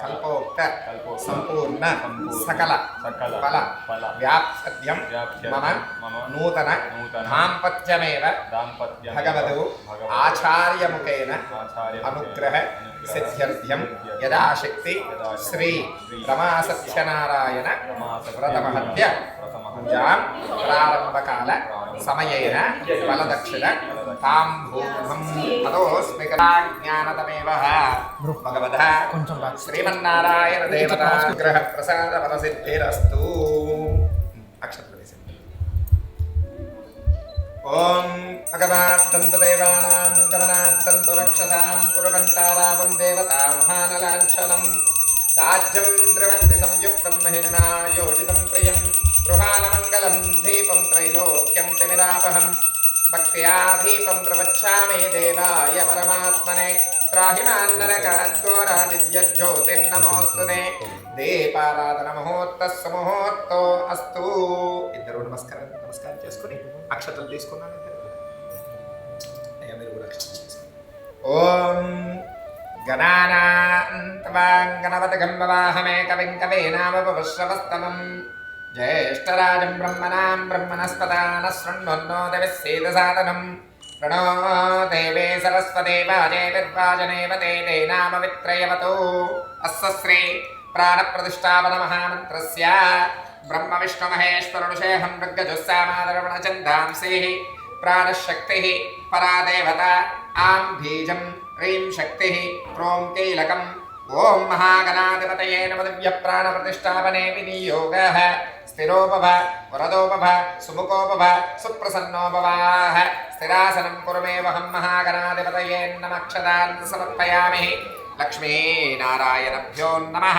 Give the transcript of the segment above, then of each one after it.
कल्पोक्त संपूर्ण सकल फल व्याप्त्यं मम नूतन दाम्पत्यमेव भगवतु आचार्यमुखेन अनुग्रह सिद्ध्यर्थं यदाशक्ति श्री रमासत्यनारायण व्रतमहत्य पूजां प्रारम्भकाल समयेन फलदक्षिण ताम्बूलं ततोऽस्मि ज्ञानतमेव भगवतः श्रीमन्नारायण देवता ग्रह प्रसाद फलसिद्धिरस्तु। ओम भगवद्दन्तु देवानां गमनाद्दन्तु रक्षसां पुरगन्तारावं देवता महानलाञ्छनं साज्यं त्रिवत्ति संयुक्तं महिम्ना योजितं प्रियं गृहाणमङ्गलं दीपं त्रैलोक्यं तिमिरापहं भक्त्या दीपं प्रवक्ष्यामि देवाय परमात्मने त्राहि मान्नरकाद्घोरादिव्यज्योतिर्नमोऽस्तु ते దీపారాధనముహూర్తస్సు ముహూర్తో అస్తు। ఇద్దరు నమస్కారం చేసుకుని అక్షతలు తీసుకున్నాను మీరు కూడా అక్షతలు తీసుకోండి। ఓం గణానాం గణపతిగం వవాహమేకవిం కవీనాముపశ్రవస్తమం జ్యేష్ఠరాజం బ్రహ్మణాం బ్రహ్మణస్పదాన శృణ్వన్నోదవిస్సేదసాదనం ప్రణో దేవే సరస్వతే వాజే నిర్వాజనేవ తే నామవిత్రయవతో అస్స శ్రీ प्राणप्रतिष्ठापन महामन्त्रस्य ब्रह्म विष्णु महेश्वर ऋषेहं मृगजुस्सामादरवण चन्दांसिः प्राणशक्तिः परा देवता आं बीजं ह्रीं शक्तिः क्रों कीलकम् ॐ महागणाधिपतये नमः दिव्यप्राणप्रतिष्ठापने विनियोगः स्थिरो भव वरदो भव सुमुखो भव सुप्रसन्नो भवाः स्थिरासनं कुरुमेवहं महागणाधिपतये नमक्षदान् समर्पयामि। लक्ष्मीनारायणभ्यो नमः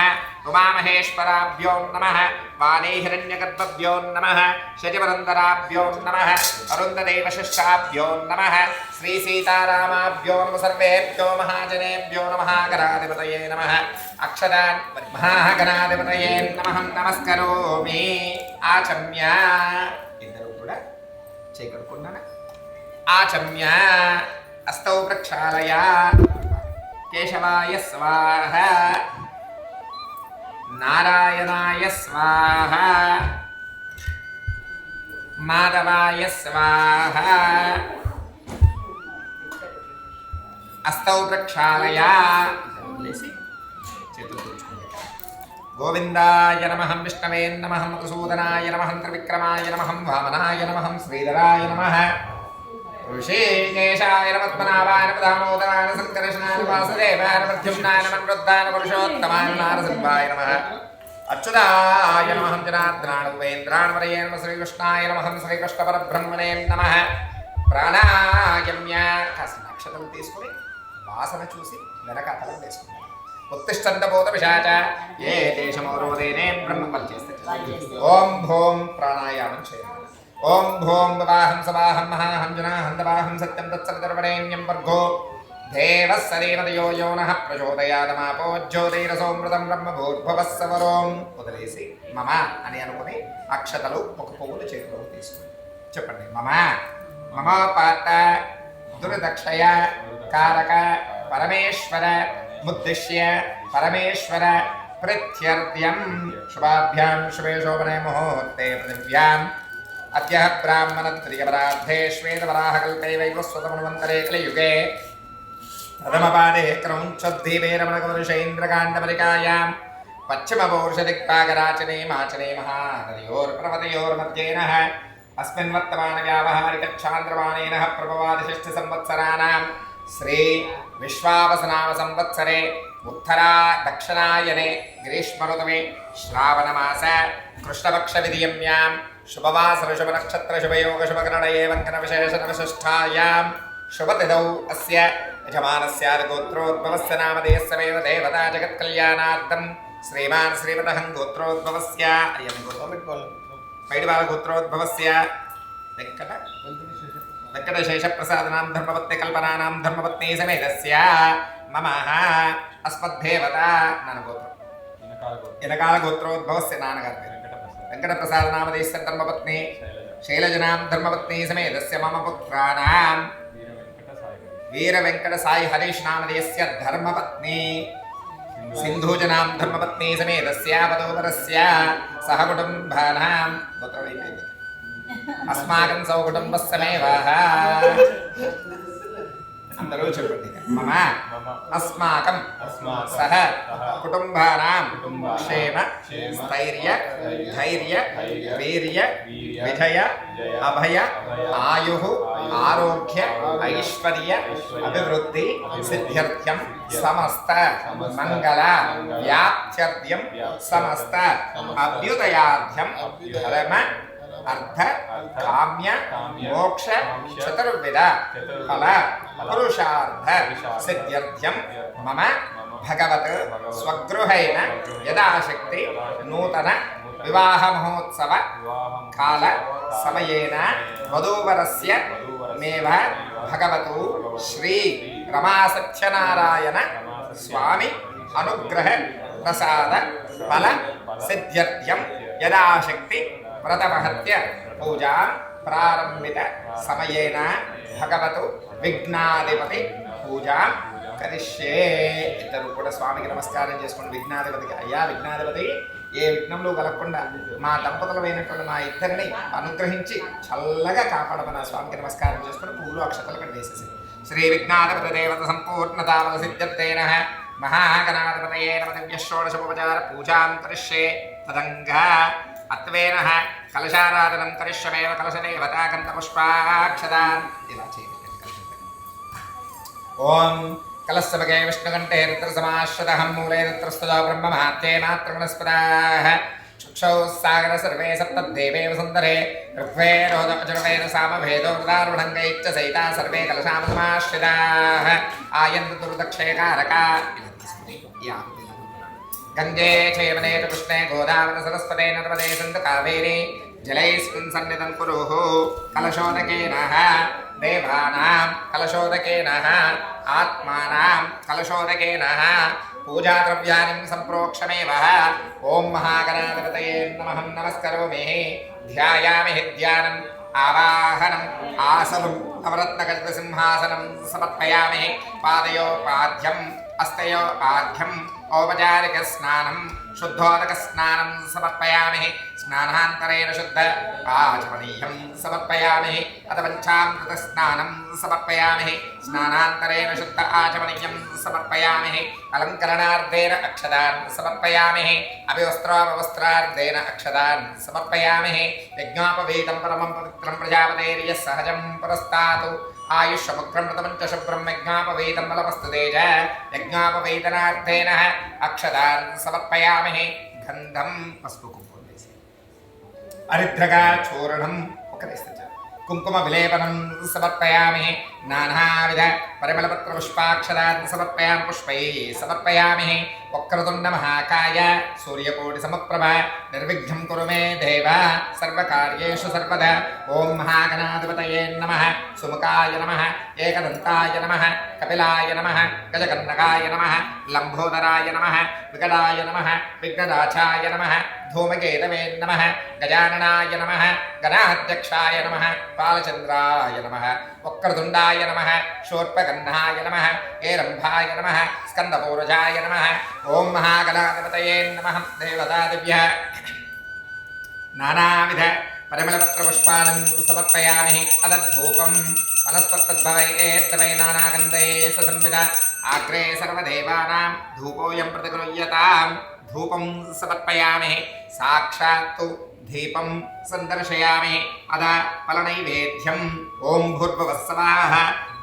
उमामहेश्वराभ्यो नमः वाणीहिरण्यगर्भभ्यो नमः शशिवरन्दराभ्यो नमः अरुन्धदेवशिष्टाभ्यो नमः श्रीसीतारामाभ्यो नमः सर्वेभ्यो महाजनेभ्यो नमः गणाधिपतये नमः अक्षदान् महागणाधिपतये नमः नमस्करोमि आचम्य इద్దరు కూడా చేకడుకున్నానా आचम्य अस्तौ प्रक्षालय केशवाय स्वाहा नारायणाय स्वाहा माधवाय स्वाहा अस्तौ प्रक्षालय गोविंदाय नमः विष्णवे नमः मधुसूदनाय नमः त्रिविक्रमाय नमः वामनाय नमः श्रीधराय नमः ऋषिकेशाय नमः दामोदराय संकर्षणाय वासुदेवाय प्रद्युम्नाय नमः रुद्राय पुरुषोत्तमाय नारसिंहाय नमः अच्युताय नमः जनार्दनाय उपेन्द्राय वरये नमः श्रीकृष्णाय नमः श्रीकृष्णपरब्रह्मणे नमः प्राणायाम्य काసిన తీసుకొని వాసన చూసి వెనకాతలం వేసుకుంటాం। उत्तिष्ठन्त भूतपिशाच ये तेषमो रोदेने ब्रह्मपल చేస్తే ఓం భోం ప్రాణాయామం చేయండి। ओम भोम वाहं सवाहं महाहं जनाहं दवाहं सत्यं तत्सवितर्वरेण्यं वर्गो देवस्सदेवतयो यो नः प्रचोदयादमापो ज्योतिरसोमृतं ब्रह्मभूर्भुवस्सवरों వదిలేసి మమ అని అనుకుని అక్షతలు ఒక పువ్వులు చేతిలో తీసుకుని చెప్పండి। మమ మమ పాత దుర్దక్షయ కారక పరమేశ్వర ముద్దిశ్య పరమేశ్వర ప్రత్యర్థ్యం శుభాభ్యాం శుభే శోభనే ముహూర్తే పృథివ్యాం अद्य ब्राह्मणत्रियपरार्धे श्वेतवराहकल्पे वैवस्वतमन्वन्तरे कलियुगे प्रथमपादे क्रौञ्चोद्धीपेरमणकमरुषेन्द्रकाण्डमलिकायां पश्चिमपौरुषदिक्पाकराचने माचने महानदयोर्प्रभतयोर्मध्येनः अस्मिन् वर्तमानव्यावहारिकच्छान्द्रमाणेन प्रभवादिषष्ठिसंवत्सराणां श्री विश्वावसनाम संवत्सरे उत्तरा दक्षिणायने ग्रीष्मऋतुवे श्रावणमास कृष्णपक्षविधियम्यां शुभवासर शुभ नक्षत्र शुभयोग शुभकरण एवं विशेषण विशिष्टायां शुभतिथौ अस्य यजमानस्य गोत्रोद्भवस्य नामधेयस्यमेव देवता जगत्कल्याणार्थं श्रीमान् श्रीमतः गोत्रोद्भवस्य अयं पैडिवाल गोत्रोद्भवस्य वेङ्कटशेषप्रसादनां धर्मपत्नी कल्पनानां धर्मपत्नी समेतस्य मम अस्मद्देवता इनकाल गोत्रोद्भवस्य नानगार्ते वेंकटप्रसाद नामधेयस्य धर्मपत्नी शैलजनां धर्मपत्नी समेतस्य मम पुत्राणां वीर वेंकट साई हरीश नामधेयस्य धर्मपत्नी सिन्धुजनां धर्मपत्नी समेतस्य वधूवरस्य सह कुटुम्बानां गोत्रवैवेद्यम् अस्माकं सौकुटुम्बस्समेवाः అందరూ చెప్పండి మమ అస్మాకం సహ కుటుంబానాం క్షేమ స్థైర్య ధైర్య వీర్య విజయ అభయ ఆయు ఆరోగ్య ఐశ్వర్య అభివృద్ధి సిద్ధ్యర్థం సమస్త మంగళ వ్యాప్త్యర్థం సమస్త అభ్యుదయార్థం ధర్మ अर्थ काम्य मोक्ष चतुर्विध फल पुरुषार्थ सिद्ध्यर्थं मम भगवत स्वगृहेण यदाशक्ति नूतन विवाह महोत्सव काल समयेन वधूवरस्य मेव भगवतु श्री रमासत्यनारायण स्वामी अनुग्रह प्रसाद फल सिद्ध्यर्थं यदाशक्ति व्रतमहत्य पूजा प्रारंभित समयेन भगवतु विघ्नाधिपति पूजा करिष्ये इద్దరు కూడా స్వామికి నమస్కారం చేసుకొని విఘ్నాధిపతికి అయ్యా విఘ్నాధిపతి ఏ విఘ్నంలో కలగకుండా మా దంపతులమైనటువంటి మా ఇద్దరిని అనుగ్రహించి చల్లగా కాపాడమని స్వామికి నమస్కారం చేసుకొని పూలు అక్షతలు ఇక్కడ వేసేసి శ్రీ విఘ్నాధిపతి దేవత సంపూర్ణతావల సిద్ధ్యర్థేన మహాగణాధిపతయే నమ దివ్య షోడశోపచార పూజాం కరిష్యే తదంగా అత్వేన కలశారాధనం కరిష్యమేవ కలశదేవతా గంధపుష్పాక్షదాన్ ఇలా చేయండి. ఓం కలశవగే విష్ణుకంఠే రుద్రసమాశ్రదహం మూలే రుద్రస్తుతో బ్రహ్మమాత్యే మాతృమనస్పదాః చక్షౌ సాగర సర్వే సప్తదేవేవ సుందరే ఋగ్వేదోజుర్వేద సామవేదో వృదారుఢంగైశ్చ సహితా సర్వే కలశామసమాశ్రితాః ఆయంతు దుర్దక్షయకారకా गंगे चयवने कृष्णे गोदावरी सरस्वते नर्मदे सन्तु कावेरी जलैस्मिन् सन्निधं कुरुः कलशोदकेन देवानां कलशोदकेन आत्मानां कलशोदकेन पूजाद्रव्यानि सम्प्रोक्षमेव ओं महागणाधिपतये नमः नमस्करोमि ध्यायामि ध्यानम् आवाहनम् आसनं नवरत्नकल्पसिंहासनं समर्पयामि पादयोपाध्यम् हस्तयोपाध्यम् औपचारिक स्नानं शुद्धोदक स्नानं समर्पयामि स्नानान्तरेण शुद्ध आचमनीयं समर्पयामि अथ पंचामृत स्नानं समर्पयामि स्नानान्तरेण शुद्ध आचमनीयं समर्पयामि अलङ्करणार्थेन अक्षतान् समर्पयामि अभिवस्त्रापवस्त्रार्थेन अक्षतान् समर्पयामि यज्ञोपवीतं परमं पवित्रं प्रजापतेर्यः सहजं पुरस्तात् आयुष्यमुग्रमृतमं च शुभ्रं यज्ञोपवीतं बलमस्तु तेज यज्ञोपवीतनार्थेन अक्षतान् समर्पयामि गन्धं पసుపు కుంకుమ వేసి हरिद्रगा चूर्णं कुंकुम विलेपनं समर्पयामि नानाविध परिमलपत्र पुष्पाक्षरान् समर्पयामि पुष्पैः समर्पयामि वक्रतुण्ड महाकाय सूर्यकोटि समप्रभ निर्विघ्नं कुरु मे देव सर्वकार्येषु सर्वदा ओं महागणाधिपतये नमः सुमुखाय नमः एकदन्ताय नमः कपिलाय नमः गजकर्णकाय नमः लंबोदराय नमः विकटाय नमः विघ्नराजाय नमः धूमकेतवे नमः गजाननाय नमः गणाध्यक्षाय नमः बालचंद्राय नमः वक्रतुण्डाय नमः शूर्पकर्णाय नमः एरम्भाय नमः स्कन्दपूर्वजाय नमः ओं महागणाधिपतये नमः देवतादिभ्य नानाविध परिमलपत्रपुष्पाणं समर्पयामि अदद्धूपं वनस्पतद्भवैर्द्वै नानागन्धैः ससंविध आग्रे सर्वदेवानां धूपोऽयं प्रतिगृह्यतां धूपं समर्पयामि साक्षात् दीपं सन्दर्शयामि अद फलनैवेद्यम् ओं भूर्भुवस्सवाः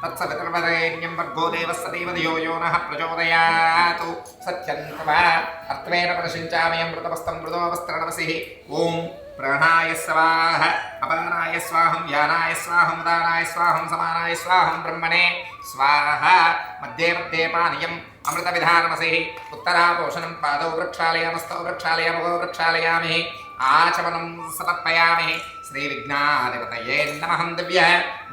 तत्सवितुर्वरेण्यं भर्गो देवस्य देवयो यो नः प्रचोदयात् सत्यं तव अर्थेन प्रशिञ्चामि अमृतमस्तं मृदो वस्त्रनमसिः ओं प्राणाय स्वाहा अपानाय स्वाहं यानाय स्वाहं उदानाय स्वाहं समानाय स्वाहं ब्रह्मणे स्वाहा मध्ये मध्ये पानीयम् अमृतविधानमसिः उत्तरापोषणं पादौ वृक्षालयामस्तौ वृक्षालयामगो वृक्षालयामि आचमनं समर्पयामि श्रीविघ्नाधिपतये नमः दिव्य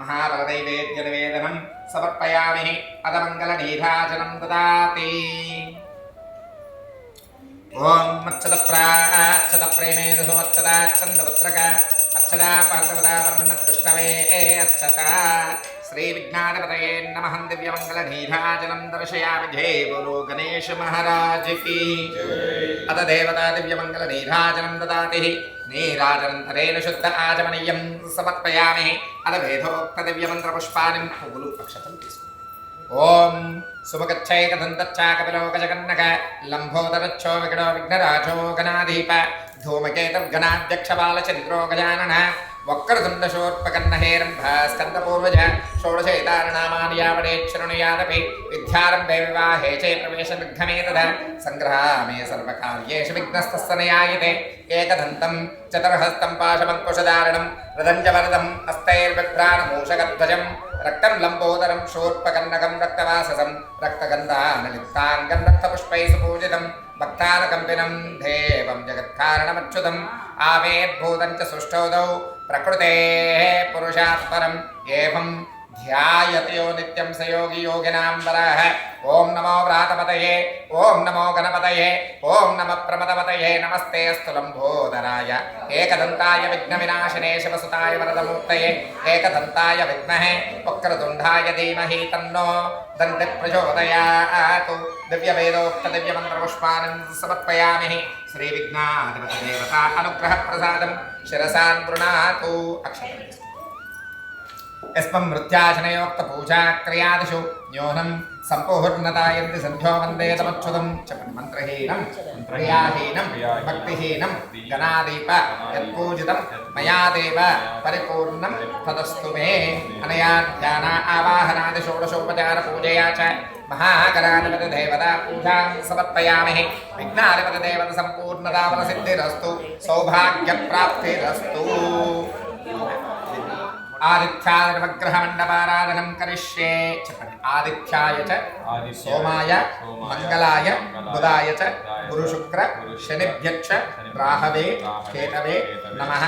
महाबलदैवेद्यनिवेदनं समर्पयामि अदमङ्गलनीराजनं ददाति ओं मच्छदप्रेमेदुसुमच्छदाच्छन्दपुत्रक अच्छदा पार्थवदा वर्णकृष्णवे अच्छता श्रीविघ्नाधिपतये नमः दिव्यमङ्गलनीराजनं दर्शयामि जय बोलो गणेश महाराज की अत देवता दिव्यमङ्गलनीराजनं ददाति नीराजनन्तरेण शुद्ध आचमनीयं समर्पयामि अत वेदोक्तदिव्यमन्त्रपुष्पाणि पुगुलु अक्षतं ओम सुमगच्छैकदन्तच्चाकपिलो गजकन्नक लम्भोदरच्छो विकटो विघ्नराजो गणाधीप धूमकेतुर्गणाध्यक्षबालचन्द्रो गजानन वक्रतुण्डशोर्पकर्णहेरम्भ स्कन्दपूर्वज षोडशैतारनामानि यावडेच्छृणुयादपि विद्यारम्भे विवाहे च प्रवेशविघ्नमेतद सङ्ग्रहामे सर्वकार्येषु विघ्नस्तस्य नयायते एकदन्तं चतुर्हस्तं पाशमङ्कुशधारणं रदञ्जवरदं हस्तैर्बिभ्राणमूषकध्वजं रक्तं लम्बोदरं शूर्पकर्णकं रक्तवाससं रक्तगन्धानलिप्ताङ्गं रक्तपुष्पैः सुपूजितं भक्तानकम्पिनं देवं जगत्कारणमच्युतम् आवेद्भूतं च सुष्ठोदौ प्रकृतेः पुरुषात् परम् एवं ध्यायति यो नित्यं स योगी योगिनां वरः ओम नमो व्रातपतये ओम नमो गणपतये ओम नमः प्रमदपतये नमस्ते अस्तु लम्बोदराय एकदन्ताय विघ्नविनाशिने शिवसुताय वरदमूर्तये एकदन्ताय विद्महे वक्रतुण्डाय धीमहि तन्नो दन्तिः प्रचोदयात् दिव्यवेदोक्तदिव्यमन्त्रपुष्पाणि समर्पयामि श्रीविघ्नाधिपतिदेवता अनुग्रहप्रसादं शिरसा गृह्णातु अक्षतम् यस्मं मृत्याशनयोक्तपूजाक्रियादिषु न्यूनं सम्पूर्णतायन्ति सन्ध्यो वन्दे तमच्युतं च मन्त्रहीनं क्रियाहीनं भक्तिहीनं गणादीप यत्पूजितं मया देव परिपूर्णं तदस्तु मे अनया ध्यान आवाहनादि षोडशोपचारपूजया च महागणाधिपतिदेवता पूजां समर्पयामि विघ्नाधिपतिदेवता सम्पूर्णताफलसिद्धिरस्तु सौभाग्यप्राप्तिरस्तु आदित्यादिनवग्रहमण्डपाराधनं करिष्ये చెప్పండి आदित्याय च सोमाय मंगलाय बुधाय च गुरुशुक्र शनिभ्यश्च राहवे केतवे नमः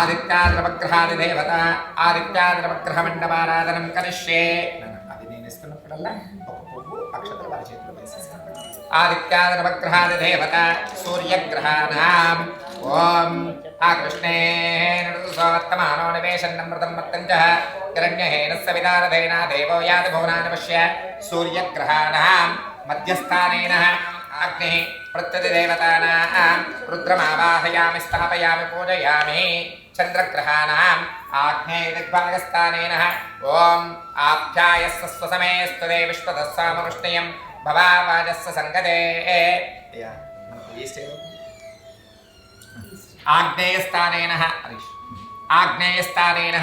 आदित्यादिनवग्रहादिदेवता आदित्यादिनवग्रहमण्डपाराधनं करिष्ये అది నేను ఇస్తున్నప్పుడల్లా ఒక పువ్వు అక్షతలు వారి చేతిలో వేసేస్తాను आदित्यादिनवग्रहादिदेवता सूर्यग्रहाणाम् ओम आकृष्णेन सोत्तमानो निवेशन्नमृतं मत्तञ्जः हिरण्यहेन सवितारधेन देवो याति भुवनानि पश्य सूर्यग्रहाणां मध्यस्थानेन अग्निः प्रत्यतिदेवतानां रुद्रमावाहयामि स्थापयामि पूजयामि चन्द्रग्रहाणां आग्नेयदिग्भागस्थानेन ओम आप्यायस्व स्वसमेस्तु दे विश्वदस्सामरुष्णियं भवावाजस्य संगते आग्नेयस्थानेन आग्नेयस्थानेन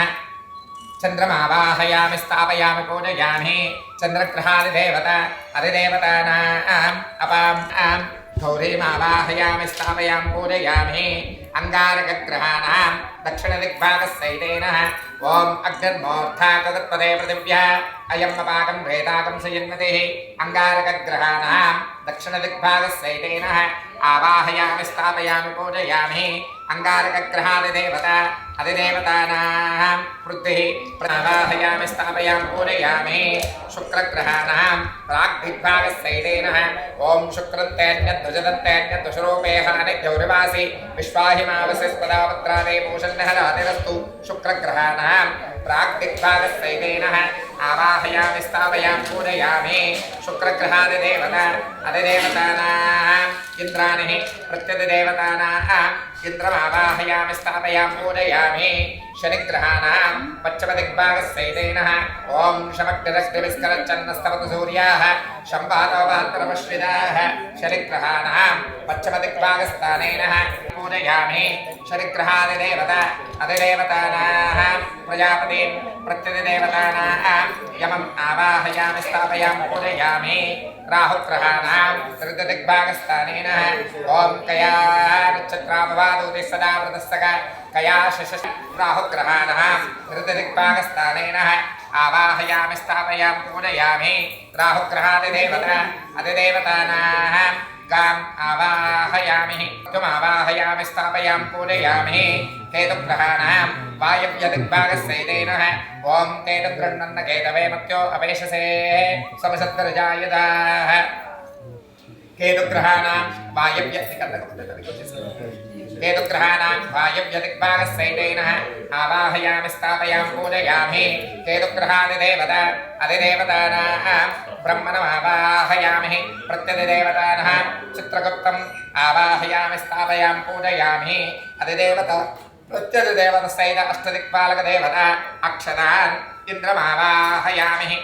चन्द्रमावाहयामि स्थापयामि पूजयामि चन्द्रग्रहादिदेवता अधिदेवतानाम् अपाम् गौरीमावाहयामि स्थापयामि पूजयामि अंगारकग्रहाणां दक्षिणदिग्भागस्सैतेन ओम अग्निर्मूर्धाकगत्पदे पृथिव्या अयम् अपाकं रेताकं संयन्मतिः अंगारकग्रहाणां दक्षिणदिग्भागस्सैतेन आवाहयामि स्थापयामि पूजयामि अंगारकग्रहादिदेवता अधिदेवतानां वृद्धिः प्रवाहयामि स्थापयामि पूजयामि शुक्रग्रहाणां प्राग्दिग्भागस्सैतेन ओम शुक्रत्तेन्यध्वजदत्तेन्यध्वजरूपेहानिद्यौरिवासि विश्वाहिमावसिस्पदावत्रादे भूषण्यहरातिरस्तु शुक्रग्रहाणां प्राग्दिग्भागस्सैतेन आवाहयामि स्थापयामि पूजयामि शुक्रग्रहादिदेवता अधिदेवतानां इंद्राणिः प्रत्यतिदेवतानाम् इंद्रमावाहयामि स्थापयामि पूजयामि शनिग्रहाणां पश्चिमदिग्भागस्सैतेन ओम शमग्निरग्निविस्करच्चन्नस्तवतु सूर्याः शम्भातोपान्तरमश्रिताः शनिग्रहाणां पश्चिमदिग्भागस्थानेन पूजयामि शनिग्रहादिदेवता अधिदेवतानां प्रजापतिं प्रत्यतिदेवतानां यमम् आवाहयामि स्थापयामि पूजयामि राहुग्रहाणां ऋतुदिग्भागस्थानेन ओम कया नक्षत्रापवादोति सदा वृतस्तक कया शश राहुग्रहाणां ऋतुदिग्भागस्थानेन आवाहयामि स्थापयामि पूजयामि राहुग्रहादिदेवता अधिदेवतानां गाम् आवाहयामि त्वमावाहयामि स्थापयामि पूजयामि केतुग्रहाणां वायव्यदिग्भागस्सैतेन ओम केतुगृह्णन्न केतवे मत्यो अपेशसे समशब्दरजायदाः केतुग्रहाणां वायव्य केतुग्रहाणां वायव्यदिग्भागस्सैतेनः आवाहयामि स्थापयामि पूजयामि केतुग्रहादिदेवता अधिदेवतानां ब्रह्मणमावाहयामि प्रत्यधिदेवतानः चित्रगुप्तम् आवाहयामि स्थापयामि पूजयामि अधिदेवता प्रत्यधिदेवतसैत अष्टदिक्पालकदेवता अक्षतान् इन्द्रमावाहयामि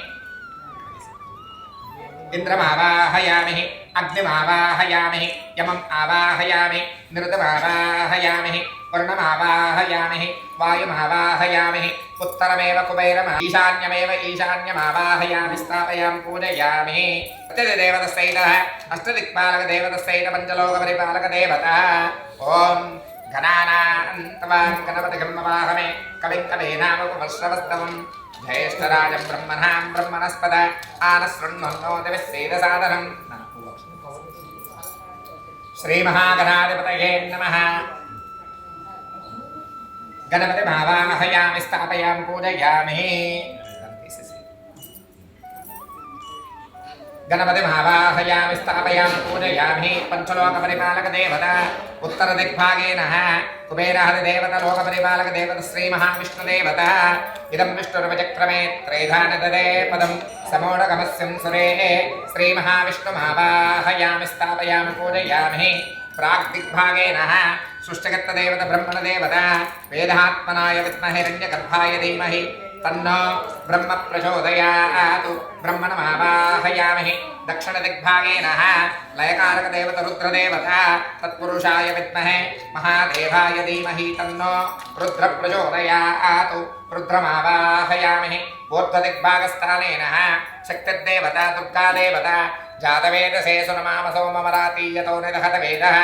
इंद्रमावाहयामि अग्निमावाहयामि यमम् आवाहयामि निरुतमावाहयामि वर्णमावाहयामि वायुमावाहयामि उत्तरमेव कुबेरम् ईशान्यमेव ईशान्यमावाहयामि स्थापयामि पूजयामि प्रतिदेवतसैतः अष्टदिक्पालकदेवतसैत पञ्चलोकपरिपालकदेवता ॐ गणानान्तवान् गणपतिगम्मवाहमे कविं कवीनामुपमश्रवस्तवम् ज्येष्ठराजं ब्रह्मणां ब्रह्मणस्पद आनशृण्वन्नोतिविश्वेदसादनम् श्रीमहागणाधिपतये नमः गणपतिमावाहयामि स्थापयामि पूजयामि गणपतिमावाहयामि स्थापयामि पूजयामि पञ्चलोकपरिपालकदेवता उत्तरदिग्भागेनः कुबेरादिदेवता लोकपरिपालकदेवता श्रीमहाविष्णुदेवता इदं विष्णुर्वचक्रमे त्रैधानददे पदं समोढगमस्यं सुरे श्रीमहाविष्णुमावाहयामि स्थापयामि पूजयामि प्राग्दिग्भागेनः सृष्टिकर्तदेवता ब्रह्मणदेवता वेदात्मनाय विद्महे हिरण्यगर्भाय धीमहि तन्नो ब्रह्म प्रचोदयात् ब्रह्मणमावाहयामि दक्षिणदिग्भागेनः लयकारकदेवता रुद्रदेवता तत्पुरुषाय विद्महे महादेवाय धीमहि तन्नो रुद्र प्रचोदयात् रुद्रमावाहयामि ऊर्ध्वदिग्भागस्थानेन शक्तिर्देवता दुर्गादेवता जातवेदसे सुनमामसो ममरातीयतो निदहत वेदः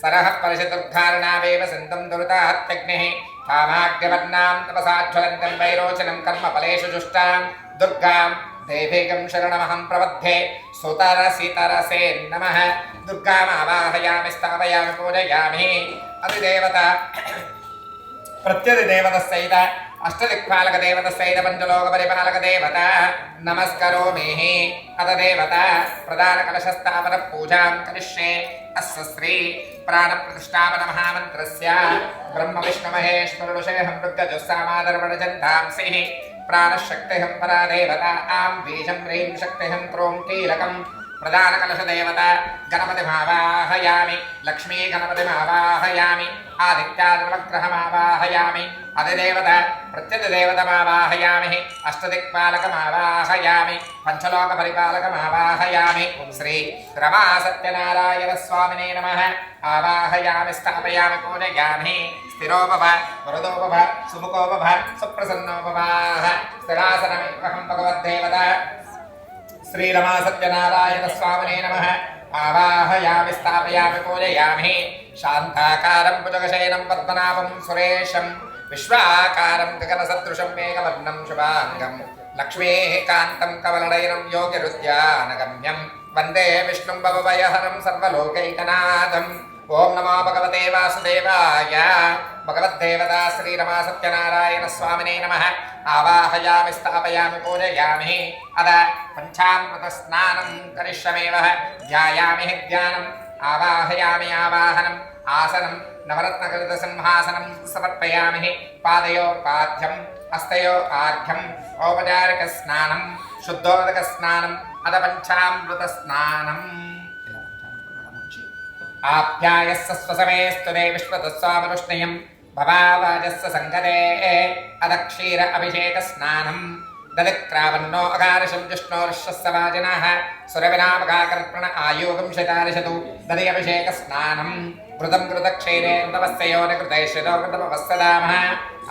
सरः परिषदुर्धारणावेव सिन्धुं दुरिताहत्यग्निः कामाग्निवर्णां तपसाज्वलन्तं वैरोचनं कर्मफलेषु जुष्टां दुर्गां देवीगं शरणमहं प्रपद्ये सुतरसितरसे नमः दुर्गामावाहयामि स्थापयामि पूजयामि अधिदेवता प्रत्यधिदेवतसहित अष्टदिक्पालकदेवतसहित पञ्चलोकपरिपालकदेवता नमस्करोमि अतदेवता प्रधानकलशस्थापनपूजां करिष्ये अस्य श्री प्राणप्रतिष्ठापनमहामन्त्रस्य ब्रह्मविष्णुमहेश्वरऋषेऽहं मृगजुस्सामादर्पणजन्तांसिः प्राणशक्तिहं परादेवता आं बीजं ह्रीं शक्तिहं क्रों कीलकं प्रधानकलशदेवता गणपतिमावाहयामि लक्ष्मी गणपतिमावाहयामि आदित्यादिनवग्रहमावाहयामि अधिदेवता प्रत्यधिदेवतमावाहयामि अष्टदिक्पालकमावाहयामि पञ्चलोकपरिपालकमावाहयामि श्री रमासत्यनारायणस्वामिने नमः आवाहयामि स्थापयामि पूजयामि स्थिरो भव वरदो भव सुमुखो भव सुप्रसन्नो भव स्थिरासनमेवहं भगवद्देवता श्रीरमासत्यनारायणस्वामिने नमः आवाहयामि स्थापयामि पूजयामि शान्ताकारं भुजगशयनं पद्मनाभं सुरेशं विश्वाकारं गगनसदृशं मेघवर्णं शुभाङ्गं लक्ष्मीः कान्तं कमलनयनं योगिरुद्यानगम्यं वन्दे विष्णुं भवभयहरं सर्वलोकैकनाथम् ॐ नमो भगवते वासुदेवाय भगवद्देवता श्रीरमासत्यनारायणस्वामिने नमः आवाहयामि स्थापयामि पूजयामि अद पञ्चामृतस्नानं करिष्यामेवः ध्यायामि ध्यानम् आवाहयामि आवाहनम् आसनं नवरत्नकृतसिंहासनं समर्पयामि पादयो पाद्यम् हस्तयो आर्घ्यम् औपचारिकस्नानं शुद्धोदकस्नानम् अद पञ्चामृतस्नानम् आप्यायस्य स्वसमेस्तुते विश्वतस्वामनुष्णयं भवावाजस्य सङ्गते अदक्षीर अभिषेकस्नानं ददिक्रावन्नो अगारशं जिष्णोर्षस्य वाजिनः सुरविनामकाकर्पण आयोगं शतारिषतु दधि अभिषेकस्नानं कृतं कृतक्षीरे कृतवस्ययो निकृतैश्रितो कृतपवस्सदामः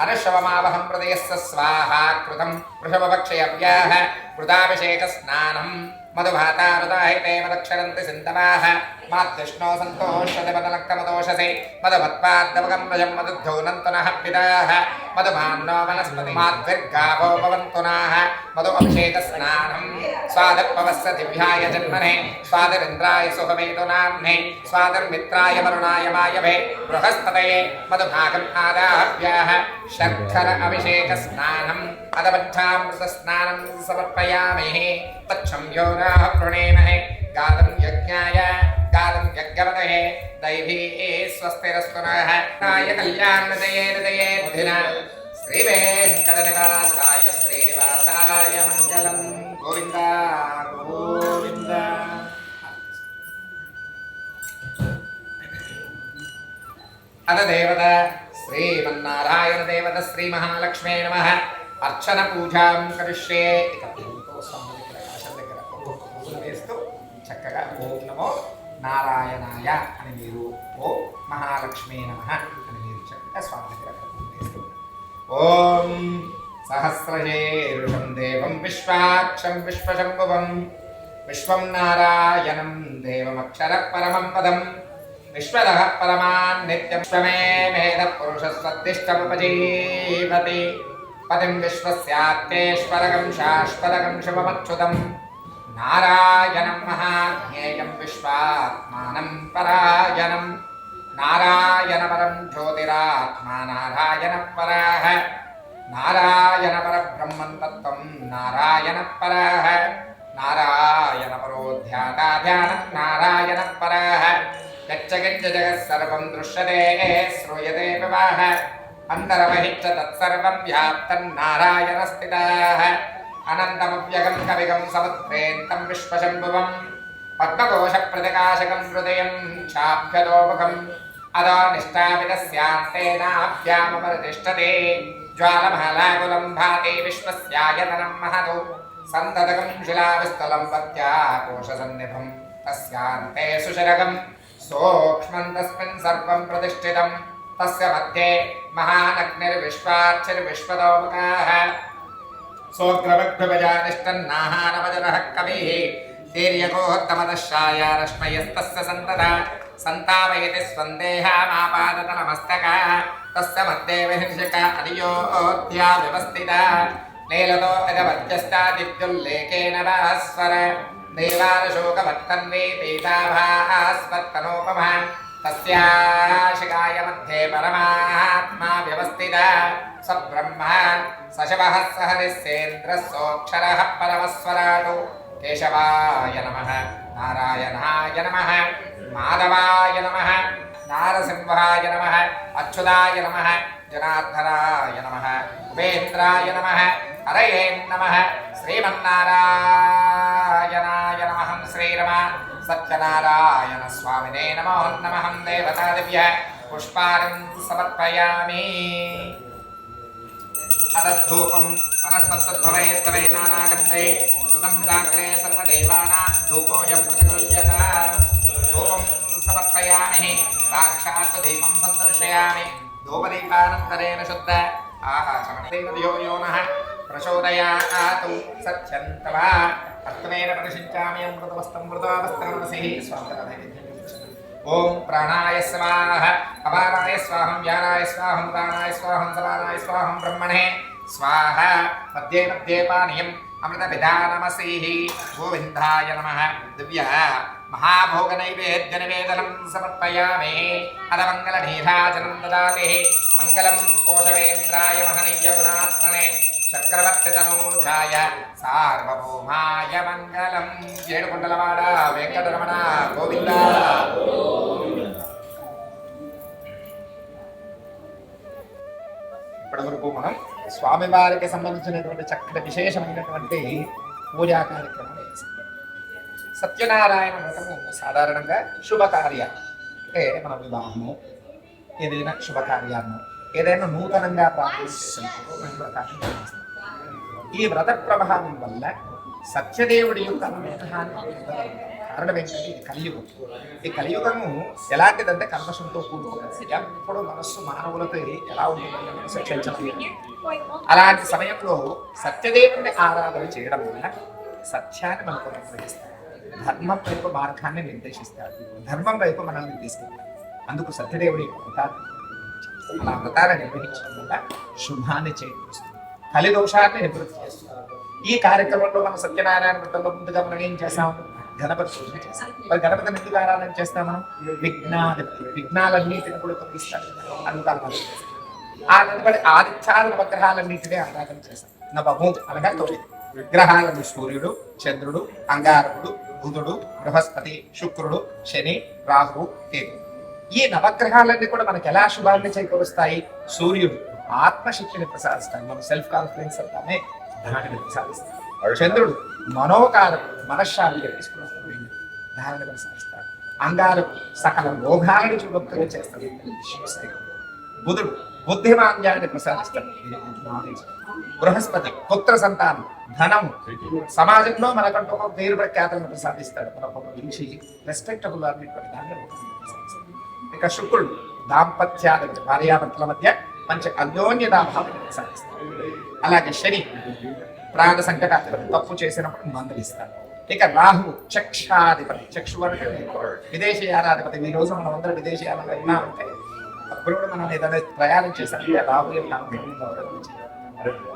अनुश्रवमावहं हृदयस्य स्वाहा कृतं वृषभभक्षयव्याः कृताभिषेकस्नानं मधुभातारुदाहिते मदक्षरन्ति सिन्धवाः माद्विष्णो सन्तोषते मदलक्तमदोषसे मधुमत्पाद्दवगं भजं मधुद्धौनन्तु नः पिताः मधुमान्नो वनस्पति माद्विर्गावो भवन्तु नाः मधु अभिषेकस्नानं स्वादपवस्य दिव्याय जन्मने स्वादिरिन्द्राय सुखवेदो नाम्ने स्वादिर्मित्राय वरुणाय मायवे बृहस्पतये मधुभागम् आदाह्याः शर्खर अभिषेकस्नानम् अदपञ्चामृतस्नानं समर्पयामि तच्छं योगाः प्रणेमहे गातं यज्ञाय गालं यज्ञवदहे दैवी स्वस्तिरस्तु नः नाय कल्याणदये श्रीवेङ्कटनिवासाय श्रीनिवासाय मङ्गलं गोविन्द गोविन्द अथ देवता श्रीमन्नारायण देवता श्री महालक्ष्मी नमः अर्चन पूजां करिष्ये చక్కగా ఓం నమో నారాయణాయ అని మీరు ఓం మహాలక్ష్మీ నమః అని మీరు చక్కగా స్వామి దగ్గర ఓం సహస్రశీర్షం దేవం విశ్వాక్షం విశ్వశంభువం విశ్వం నారాయణం దేవమక్షర పరమం పదం విశ్వదః పరమాన్ నిత్యం విశ్వమే వేద పురుషస్వద్దిష్టముపజీవతి పతిం విశ్వస్యాత్యేశ్వరగం శాశ్వతగం శివమచ్యుతం నారాయణం మహాజ్ఞేయం విశ్వాత్మానం పరాయణం నారాయణ పరం జ్యోతిరాత్మా నారాయణ పరః నారాయణ పరబ్రహ్మం తత్వం నారాయణ పరః నారాయణ పరో ధ్యాతా ధ్యానం నారాయణ పరః యచ్చగిచ్చ జగత్ సర్వం దృశ్యతే శ్రూయతే వివాహ అంతరమహిచ్చ తత్సర్వం వ్యాప్తం నారాయణ స్థితః అనంతమవ్యగం కవిగం సముద్రేంతం విశ్వశంభువం పద్మకోశ ప్రతికాశకం హృదయం చాభ్యతోముఖం అదో నిష్టాపితస్యాంతేనాభ్యామపరితిష్టతే జ్వాలమాలాకులం భాతి విశ్వస్యాయతనం మహదో సంతతకం శిలావిస్థలం పత్యాకోశసన్నిభం తస్యాంతే సుశరగం సూక్ష్మం తస్మిన్ సర్వం ప్రతిష్ఠితం తస్య మధ్యే మహానగ్నిర్విశ్వాక్షిర్విశ్వతోముఖః సోగ్రవగ్భుజానిష్టన్నాహారవజరః కవిః తీర్యకోత్తమదశాయ రశ్మయస్తస్య సంతత సంతావయతి స్వందేహామాపాదతలమస్తక తస్య మధ్యే విహర్షక అనియోధ్యా వ్యవస్థిత నీలతో అగవత్యస్తాదిత్యుల్లేఖేన భాస్వర దేవారశోకవత్తన్వే పీతాభాస్వత్తనోపమా తస్యాశికాయ మధ్యే పరమాత్మా వ్యవస్థిత స బ్రహ్మ సశవః సహరిస్సేంద్రः సోక్షరः పరమస్వరాటు కేశవాయ నమః నారాయణాయ నమః మాధవాయ నమః నారసింహాయ నమః అచ్యుతాయ నమః జనార్దనాయ నమః ఉపేంద్రాయ నమః హరయే నమః శ్రీమన్నారాయణాయ నమః శ్రీరమ సత్యనారాయణ స్వామినే నమో నమః దేవతాదివ్య పుష్పారం సమర్పయామి అదద్ధూపం వనస్తత్వైర్తవై నానాగంధే సుసంజాగ్రే సర్వదేవానాం ధూపోయం ప్రతిగృహ్యతాం ధూపం సమర్పయామి సాక్షాత్ దీపం సందర్శయామి ధూపదీపానంతరేణ శుద్ధ ఆహాచమదేవో యోనః ప్రచోదయాతు సత్యం తవ అర్థమేన ప్రదర్శించామి అమృతవస్తం మృతావస్తనమసి స్వామినైవేద్యం ఓం ప్రాణాయ స్వాహ అపానాయ స్వాహం వ్యానాయ స్వాహం ఉదానాయ స్వాహం సమానాయ స్వాహం బ్రహ్మణే స్వాహ మధ్యే మధ్యే పానీయం అమృత విధానమసీః గోవిందాయ నమః దివ్య మహాభోగ నైవేద్య నివేదనం సమర్పయామి అదమంగళ నీరాజనం దదాతి మంగళం కోశవేంద్రాయ మహనీయ గుణాత్మనే చక్రవర్తి తనూజాయ సార్వభౌమాయ మంగళం ఏడుకొండలవాడ వెంకటరమణ గోవింద ఇప్పటివరకు మనం స్వామివారికి సంబంధించినటువంటి చక్కటి విశేషమైనటువంటి పూజా కార్యక్రమం సత్యనారాయణ వ్రతము సాధారణంగా శుభకార్యాలు అంటే మన వివాహము ఏదైనా శుభకార్యాలను ఏదైనా నూతనంగా ప్రారంభం చేసినప్పుడు వ్రతాన్ని నిర్వహిస్తాం. ఈ వ్రత ప్రభావం వల్ల సత్యదేవుడి యొక్క అనుగ్రహాన్ని కారణం ఏంటంటే ఇది కలియుగం. ఈ కలియుగము ఎలాంటిదంటే కల్మషంతో కూడుకున్నది. ఎప్పుడు మనస్సు మానవులతో ఎలా ఉంటుందంటే మనసు చంచలమైనది. అలాంటి సమయంలో సత్యదేవుని ఆరాధన చేయడం వల్ల సత్యాన్ని మనకు అనుగ్రహిస్తాడు, ధర్మం వైపు మార్గాన్ని నిర్దేశిస్తాడు, ధర్మం వైపు మనల్ని తీసుకెళ్తాడు. అందుకు సత్యదేవుడి యొక్క వ్రతాన్ని అలా వ్రతాన్ని నిర్వహించడం వల్ల శుభాన్ని చేకూరుస్తుంది, కలి దోషాన్ని నివృత్తి చేస్తుంది. ఈ కార్యక్రమంలో మనం సత్యనారాయణ వ్రతంలో ముందుగా మనం ఏం చేస్తాం? గణపతి పూజ చేస్తాం. మరి గణపతిని ఎందుకు ఆరాధన చేస్తాం? మనం విఘ్నాలన్నిటిని కూడా తొలగిస్తాడు, అందుకు ఆ గణపతి ఆదిత్యాల నవగ్రహాలన్నింటినీ ఆరాధన చేస్తాం. నవము అనగా 9 విగ్రహాలను సూర్యుడు, చంద్రుడు, అంగారకుడు, బుధుడు, బృహస్పతి, శుక్రుడు, శని, రాహువు, కేతు. ఈ నవగ్రహాలన్నీ కూడా మనకి ఎలా శుభాన్ని చేకూరుస్తాయి? సూర్యుడు ఆత్మశక్తిని ప్రసాదిస్తాడు, మనం సెల్ఫ్ కాన్ఫిడెన్స్ అంటామే, దానిని ప్రసాదిస్తాడు. చంద్రుడు మనోకారకుడు, మనశ్శాంతిని తీసుకుని దానిని ప్రసాదిస్తాడు. అంగారకుడు సకల రోగాలను చూడొక్కగా చేస్తాడు. బుధుడు బుద్ధిమాన్యాన్ని ప్రసాదిస్తాడు. బృహస్పతి పుత్ర సంతానం, ధనం, సమాజంలో మనకంటూ ఒక పేరు ప్రఖ్యాతులను ప్రసాదిస్తాడు. మనకు ఒక మంచి రెస్పెక్టబుల్ అనేటువంటి దాన్ని ప్రసాదిస్తాడు. ఇక శుక్రుడు దాంపత్యాధిపతి, భార్యాభర్తల మధ్య మంచి అన్యోన్యతాభావాన్ని ప్రసాదిస్తాడు. అలాగే శని ప్రాణ సంకటాధిపతి, తప్పు చేసినప్పుడు మందలిస్తాడు. ఇక రాహు చక్షాధిపతి, చక్షు అంటే విదేశీయానాధిపతి. ఈ రోజు మనం అందరం విదేశీయానంగా ఉన్నామంటే అప్పుడు కూడా మనం ఏదైనా ప్రయాణం చేశామంటే రాహు యొక్క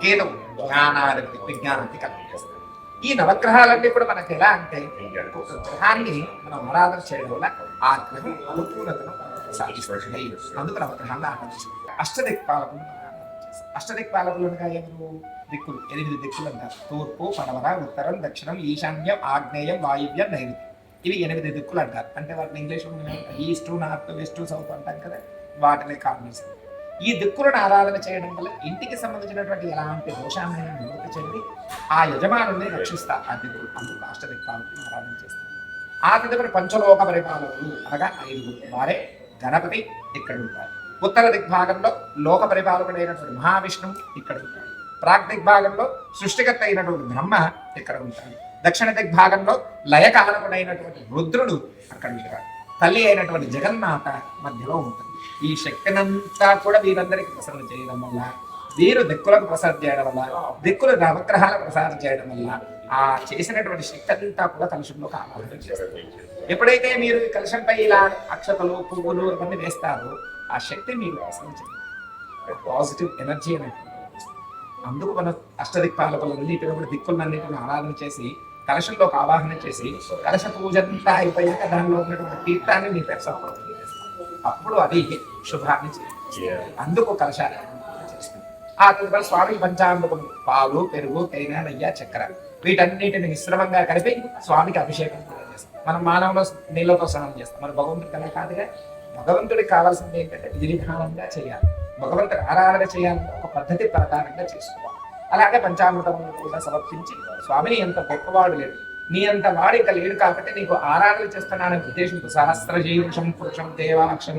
కేతువు జ్ఞానాధిపతి, విజ్ఞానాన్ని కలిగిస్తాడు. ఈ నవగ్రహాలన్నీ కూడా మనకి ఎలా అంటే ఒక గ్రహాన్ని మనం ఆరాధన చేయడం వల్ల ఆ గ్రహం అనుకూలతను సాధిస్తుంది. అందుకు నవగ్రహాన్ని ఆరాధిస్తాం. అష్టదిక్పాలకులు అష్టదిక్పాలకులు అనగా ఎవరు? దిక్కులు, 8 దిక్కులు అంటారు. తూర్పు, పడమర, ఉత్తరం, దక్షిణం, ఈశాన్యం, ఆగ్నేయం, వాయువ్యం, నైరుతి. ఇవి 8 దిక్కులు అంటారు. అంటే వాటిని ఇంగ్లీష్లో ఈస్ట్, నార్త్, వెస్ట్, సౌత్ అంటాం కదా, వాటిని కాంబినేషన్. ఈ దిక్కులను ఆరాధన చేయడం వల్ల ఇంటికి సంబంధించినటువంటి ఎలాంటి దోషాన్ని నివృత్తి చెంది ఆ యజమానుల్ని రక్షిస్తారు. ఆ దిక్కులు అందుకు అష్టదిక్పాలకులను ఆరాధన చేస్తారు. ఆ తదుపరి పంచలోక పరిపాలకులు అనగా 5. వారే గణపతి ఇక్కడ ఉంటారు. ఉత్తర దిగ్భాగంలో లోక పరిపాలకుడైనటువంటి మహావిష్ణువు ఇక్కడ ఉంటాడు. ప్రాగ్ దిగ్భాగంలో సృష్టికర్త అయినటువంటి బ్రహ్మ ఇక్కడ ఉంటాడు. దక్షిణ దిగ్భాగంలో లయకారకుడైనటువంటి రుద్రుడు అక్కడ ఉంటాడు. తల్లి అయినటువంటి జగన్మాత మధ్యలో ఉంటుంది. ఈ శక్తినంతా కూడా వీరందరికీ ప్రసరణ చేయడం వల్ల, వీరు దిక్కులకు ప్రసారం చేయడం వల్ల, దిక్కులు నవగ్రహాల ప్రసారం చేయడం వల్ల ఆ చేసినటువంటి శక్తి అంతా కూడా కలుషంలో ఆవాహన చేస్తారు. ఎప్పుడైతే మీరు ఈ కలుషంపై ఇలా అక్షతలు, పువ్వులు ఇవన్నీ వేస్తారో ఆ శక్తి మీరు ప్రసరించండి, పాజిటివ్ ఎనర్జీ అనేది. అందుకు మన అష్టదిక్పాలకులన్నిటిని కూడా దిక్కులన్నింటిని ఆరాధన చేసి కలశంలోకి ఆవాహన చేసి కలశ పూజ అంతా అయిపోయాక దానిలో ఉన్నటువంటి తీర్థాన్ని మీ పెసప్పుడు అప్పుడు అది శుభాన్ని చేస్తుంది. అందుకు కలశాన్ని చేస్తుంది. ఆ తదుపరి స్వామి పంచామృతం, పాలు, పెరుగు, తేనె, నెయ్యి, చక్కెర వీటన్నిటిని మిశ్రమంగా కలిపి స్వామికి అభిషేకం చేస్తాం. మనం మానవులు నీళ్ళతో స్నానం చేస్తాం. మన భగవంతుడి కన్నా కాదుగా. భగవంతుడికి కావాల్సింది ఏంటంటే విధి విధానంగా చేయాలి. భగవంతుడి ఆరాధన చేయాలంటే ఒక పద్ధతి ప్రకారంగా చేసుకోవాలి. అలాగే పంచామృతం కూడా సమర్పించి స్వామిని ఎంత గొప్పవాడు లేడు, నీ అంత వాడు ఇంకా లేడు కాబట్టి నీకు ఆరాధన చేస్తున్నాననే ఉద్దేశంతో సహస్రజీవృషం పురుషం దేవాక్షం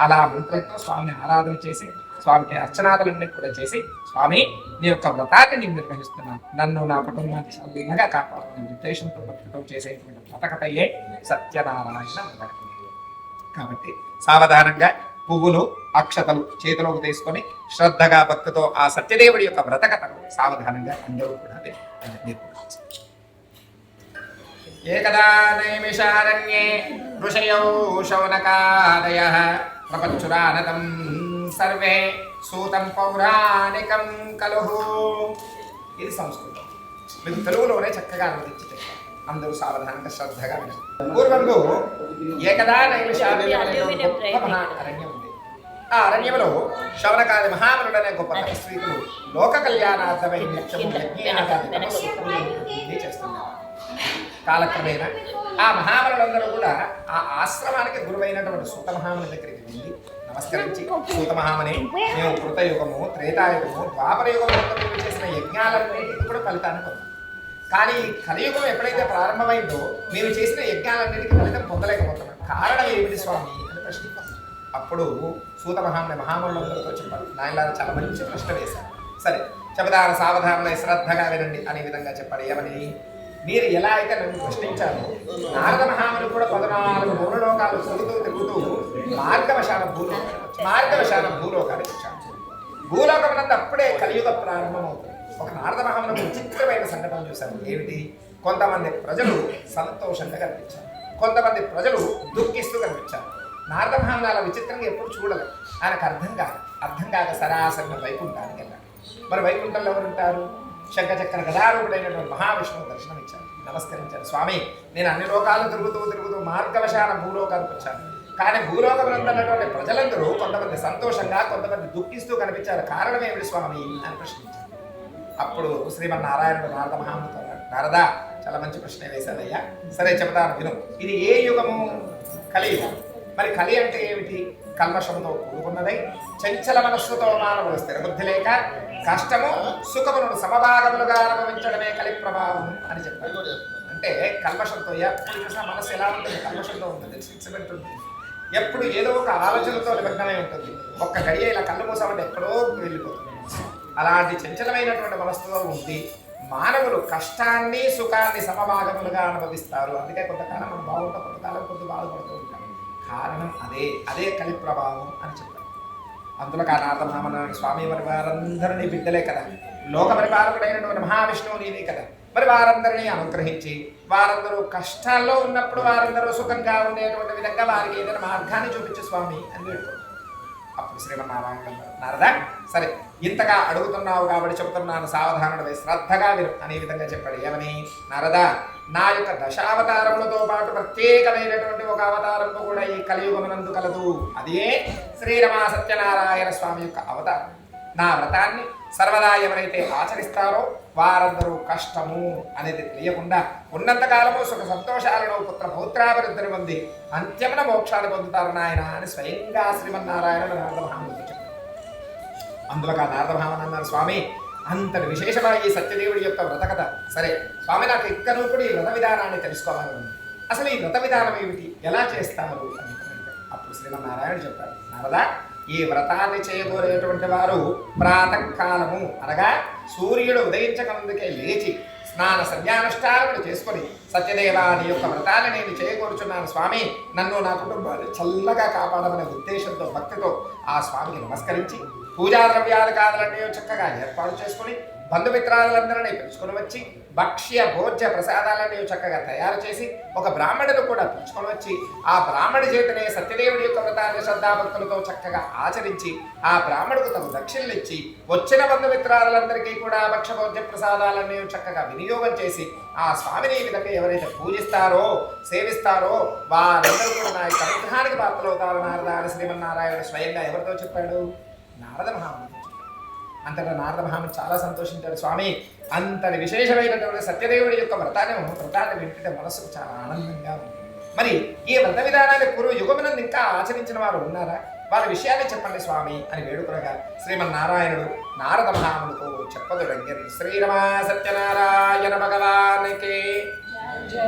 అలా మంత్రంతో స్వామిని ఆరాధన చేసి స్వామికి అర్చనాదులన్నీ కూడా చేసి స్వామి నీ యొక్క వ్రతాన్ని నేను నిర్వహిస్తున్నాను, నన్ను నా కుటుంబాన్ని సవ్యంగా కాపాడుతున్న ఉద్దేశంతో భక్తితో చేసేటువంటి వ్రతకథయే సత్యనారాయణ వ్రతం. కాబట్టి సావధానంగా పువ్వులు, అక్షతలు చేతిలోకి తీసుకొని శ్రద్ధగా భక్తితో ఆ సత్యదేవుడి యొక్క వ్రతకథను సావధానంగా అందరూ కూడా నిర్వహించారు. ఏకదా నైమిషారణ్యే ఋషయౌ శౌనకాదయః ప్రపంచురానతం సర్వే సూతం పౌరాణికం కలుః. ఇది సంస్కృతం. మీకు తెలుగులోనే చక్కగా అనువదించి అందరూ సావధానంగా శ్రద్ధగా వినాలి. పూర్వంలో ఏకదా నైమిషారణ్యం అరణ్యం ఉంది. ఆ అరణ్యంలో శౌనకాది మహామునుడు అనే గొప్ప తపస్వీకులు లోక కళ్యాణార్థమై నిత్యము చేస్తున్నారు. కాలక్రమేణా ఆ మహామునులందరూ కూడా ఆ ఆశ్రమానికి గురువైనటువంటి సూత మహాముని దగ్గరికి వెళ్ళి నమస్కరించి, సూత మహాముని, మేము కృతయుగము, త్రేతాయుగము, ద్వాపర యుగము చేసిన యజ్ఞాలన్నింటికి కూడా ఫలితాన్ని పొందాం. కానీ కలియుగం ఎప్పుడైతే ప్రారంభమైందో మేము చేసిన యజ్ఞాలన్నిటికీ ఫలితం పొందలేకపోతున్నాం. కారణం ఏమిటి స్వామి అని ప్రశ్నిస్తాం. అప్పుడు సూత మహామునులందరితో చెప్పారు. నాయనలారా చాలా మంచి ప్రశ్న వేశారు. సరే చెబుతాను, సావధానమై శ్రద్ధగా వినండి అనే విధంగా చెప్పాడు. ఏమని? మీరు ఎలా అయితే నన్ను ప్రశ్నించారో నారద మహాముని కూడా 14 మూలలోకాలు తిరుగుతూ మార్గవశాన భూలోకానికి వచ్చాడు. భూలోకమునందు అప్పుడే కలియుగ ప్రారంభమవుతుంది. ఒక నారద మహాముని విచిత్రమైన సంఘటన చూశారు. ఏమిటి? కొంతమంది ప్రజలు సంతోషంగా కనిపించారు, కొంతమంది ప్రజలు దుఃఖిస్తూ కనిపించారు. నారద మహాముని అలా విచిత్రంగా ఎప్పుడు చూడలేదు. ఆయనకు అర్థం కాక సరాసరి వైకుంఠానికి వెళ్ళాడు. మరి వైకుంఠంలో ఎవరుంటారు? శంఖచక్ర గదారూఢుడైనటువంటి మహావిష్ణువు దర్శనమిచ్చారు. నమస్కరించారు. స్వామి, నేను అన్ని లోకాలు తిరుగుతూ మార్గవశాన భూలోకానికి వచ్చాను. కానీ భూలోకమునందున్నటువంటి ప్రజలందరూ కొంతమంది సంతోషంగా, కొంతమంది దుఃఖిస్తూ కనిపించారు. కారణం ఏమిటి స్వామి అని ప్రశ్నించారు. అప్పుడు శ్రీమన్నారాయణుడు నారద మహామునితో అన్నాడు, నారద, చాలా మంచి ప్రశ్న వేశానయ్యా. సరే చెబుతాను విను. ఇది ఏ యుగము? కలియుగం. మరి కలి అంటే ఏమిటి? కల్మషంతో కూడుకున్నదై చంచల మనస్సుతో మానవుడు స్థిరబుద్ధి లేక కష్టము సుఖమును సమభాగములుగా అనుభవించడమే కలి ప్రభావం అని చెప్పారు. అంటే కల్మషంతో ఎప్పుడు మనస్సు ఎలా ఉంటుంది? కల్మషంతో ఉంటుంది, శిక్షపెట్టుంది. ఎప్పుడు ఏదో ఒక ఆలోచనతో నిమగ్నమై ఉంటుంది. ఒక్క గడియ ఇలా కళ్ళు మూసామంటే ఎక్కడో వెళ్ళిపోతుంది. అలాంటి చంచలమైనటువంటి మనస్సుతో ఉండి మానవులు కష్టాన్ని సుఖాన్ని సమభాగములుగా అనుభవిస్తారు. అందుకే కొంతకాలం మనం బాగుంటాం, కొంతకాలం కొంత బాధపడుతూ ఉంటాం. కారణం అదే కలి ప్రభావం అని చెప్పారు. అందులో నారదమహామన స్వామి మరి వారందరినీ బిడ్డలే కదా, లోక పరిపాలకుడైనటువంటి మహావిష్ణువు నీవే కదా. మరి వారందరినీ అనుగ్రహించి వారందరూ కష్టాల్లో ఉన్నప్పుడు వారందరూ సుఖంగా ఉండేటువంటి విధంగా వారికి ఏదైనా మార్గాన్ని చూపించు స్వామి అని వేడుకో. అప్పుడు శ్రీమన్నారాయణ నారదా, సరే ఇంతగా అడుగుతున్నావు కాబట్టి చెబుతున్నాను, సావధానుడవై శ్రద్ధగా విను అనే విధంగా చెప్పాడు. ఏమని? నారదా, నా యొక్క దశావతారములతో పాటు ప్రత్యేకమైనటువంటి ఒక అవతారంతో కూడా ఈ కలియుగమునందు కలదు. అదే శ్రీరమా సత్యనారాయణ స్వామి యొక్క అవతారం. నా వ్రతాన్ని సర్వదా ఎవరైతే ఆచరిస్తారో వారందరూ కష్టము అనేది తెలియకుండా ఉన్నంతకాలము సుఖ సంతోషాలను పుత్ర పౌత్రాభివృద్ధిని పొంది అంత్యమున మోక్షాన్ని పొందుతారు నాయన అని స్వయంగా శ్రీమన్నారాయణుడు నారదమహామునితో చెప్పారు. అందులో నారదమహాముని అన్నారు, స్వామి అంతటి విశేషమైన ఈ సత్యదేవుడి యొక్క వ్రత కథ. సరే స్వామి, నాకు ఇక్కడూ కూడా ఈ వ్రత విధానాన్ని తెలుసుకోవాలని ఉంది. అసలు ఈ వ్రత విధానం ఏమిటి, ఎలా చేస్తారు అని. అప్పుడు శ్రీమన్నారాయణుడు చెప్పారు, నారదా, ఈ వ్రతాన్ని చేయబోయేటువంటి వారు ప్రాతకాలము అనగా సూర్యుడు ఉదయించక ముందుకే లేచి స్నాన సంధ్యానుష్ఠానములు చేసుకొని సత్యదేవా నీ యొక్క వ్రతాన్ని నేను చేయకూర్చున్నాను స్వామి, నన్ను నా కుటుంబాన్ని చల్లగా కాపాడమనే ఉద్దేశంతో భక్తితో ఆ స్వామికి నమస్కరించి పూజా ద్రవ్యాలు కాదలన్నీ చక్కగా ఏర్పాటు చేసుకుని బంధుమిత్రాలందరినీ పిలుచుకొని వచ్చి భక్ష్య భోజ్య ప్రసాదాలను చక్కగా తయారు చేసి ఒక బ్రాహ్మణుడు కూడా పిలుచుకొని వచ్చి ఆ బ్రాహ్మణి చేతనే సత్యదేవుడి యొక్క వ్రతాన్ని శ్రద్ధాభక్తులతో చక్కగా ఆచరించి ఆ బ్రాహ్మణుకు తమ దక్షిణలు ఇచ్చి వచ్చిన బంధుమిత్రాలందరికీ కూడా భక్ష్య భోజ్య ప్రసాదాలను చక్కగా వినియోగం చేసి ఆ స్వామిని ఈ విధంగా ఎవరైతే పూజిస్తారో సేవిస్తారో వారందరూ కూడా నా యొక్క అనుగ్రహానికి పాత్రలవుతారు నారద అని శ్రీమన్నారాయణ స్వయంగా ఎవరితో చెప్పాడు? నారద మహాముని. అంతటా నారద మహాముని చాలా సంతోషించాడు. స్వామి, అంతటి విశేషమైనటువంటి సత్యదేవుడి యొక్క వ్రతాన్ని వింటే మనసుకు చాలా ఆనందంగా ఉంది. మరి ఈ వ్రత విధానాన్ని పూర్వ యుగమునందు ఇంకా ఆచరించిన వారు ఉన్నారా? వారి విషయాన్ని చెప్పండి స్వామి అని వేడుకునగా శ్రీమన్నారాయణుడు నారద మహామునితో చెప్పదుడంగరి. శ్రీరమా సత్యనారాయణ భగవానికి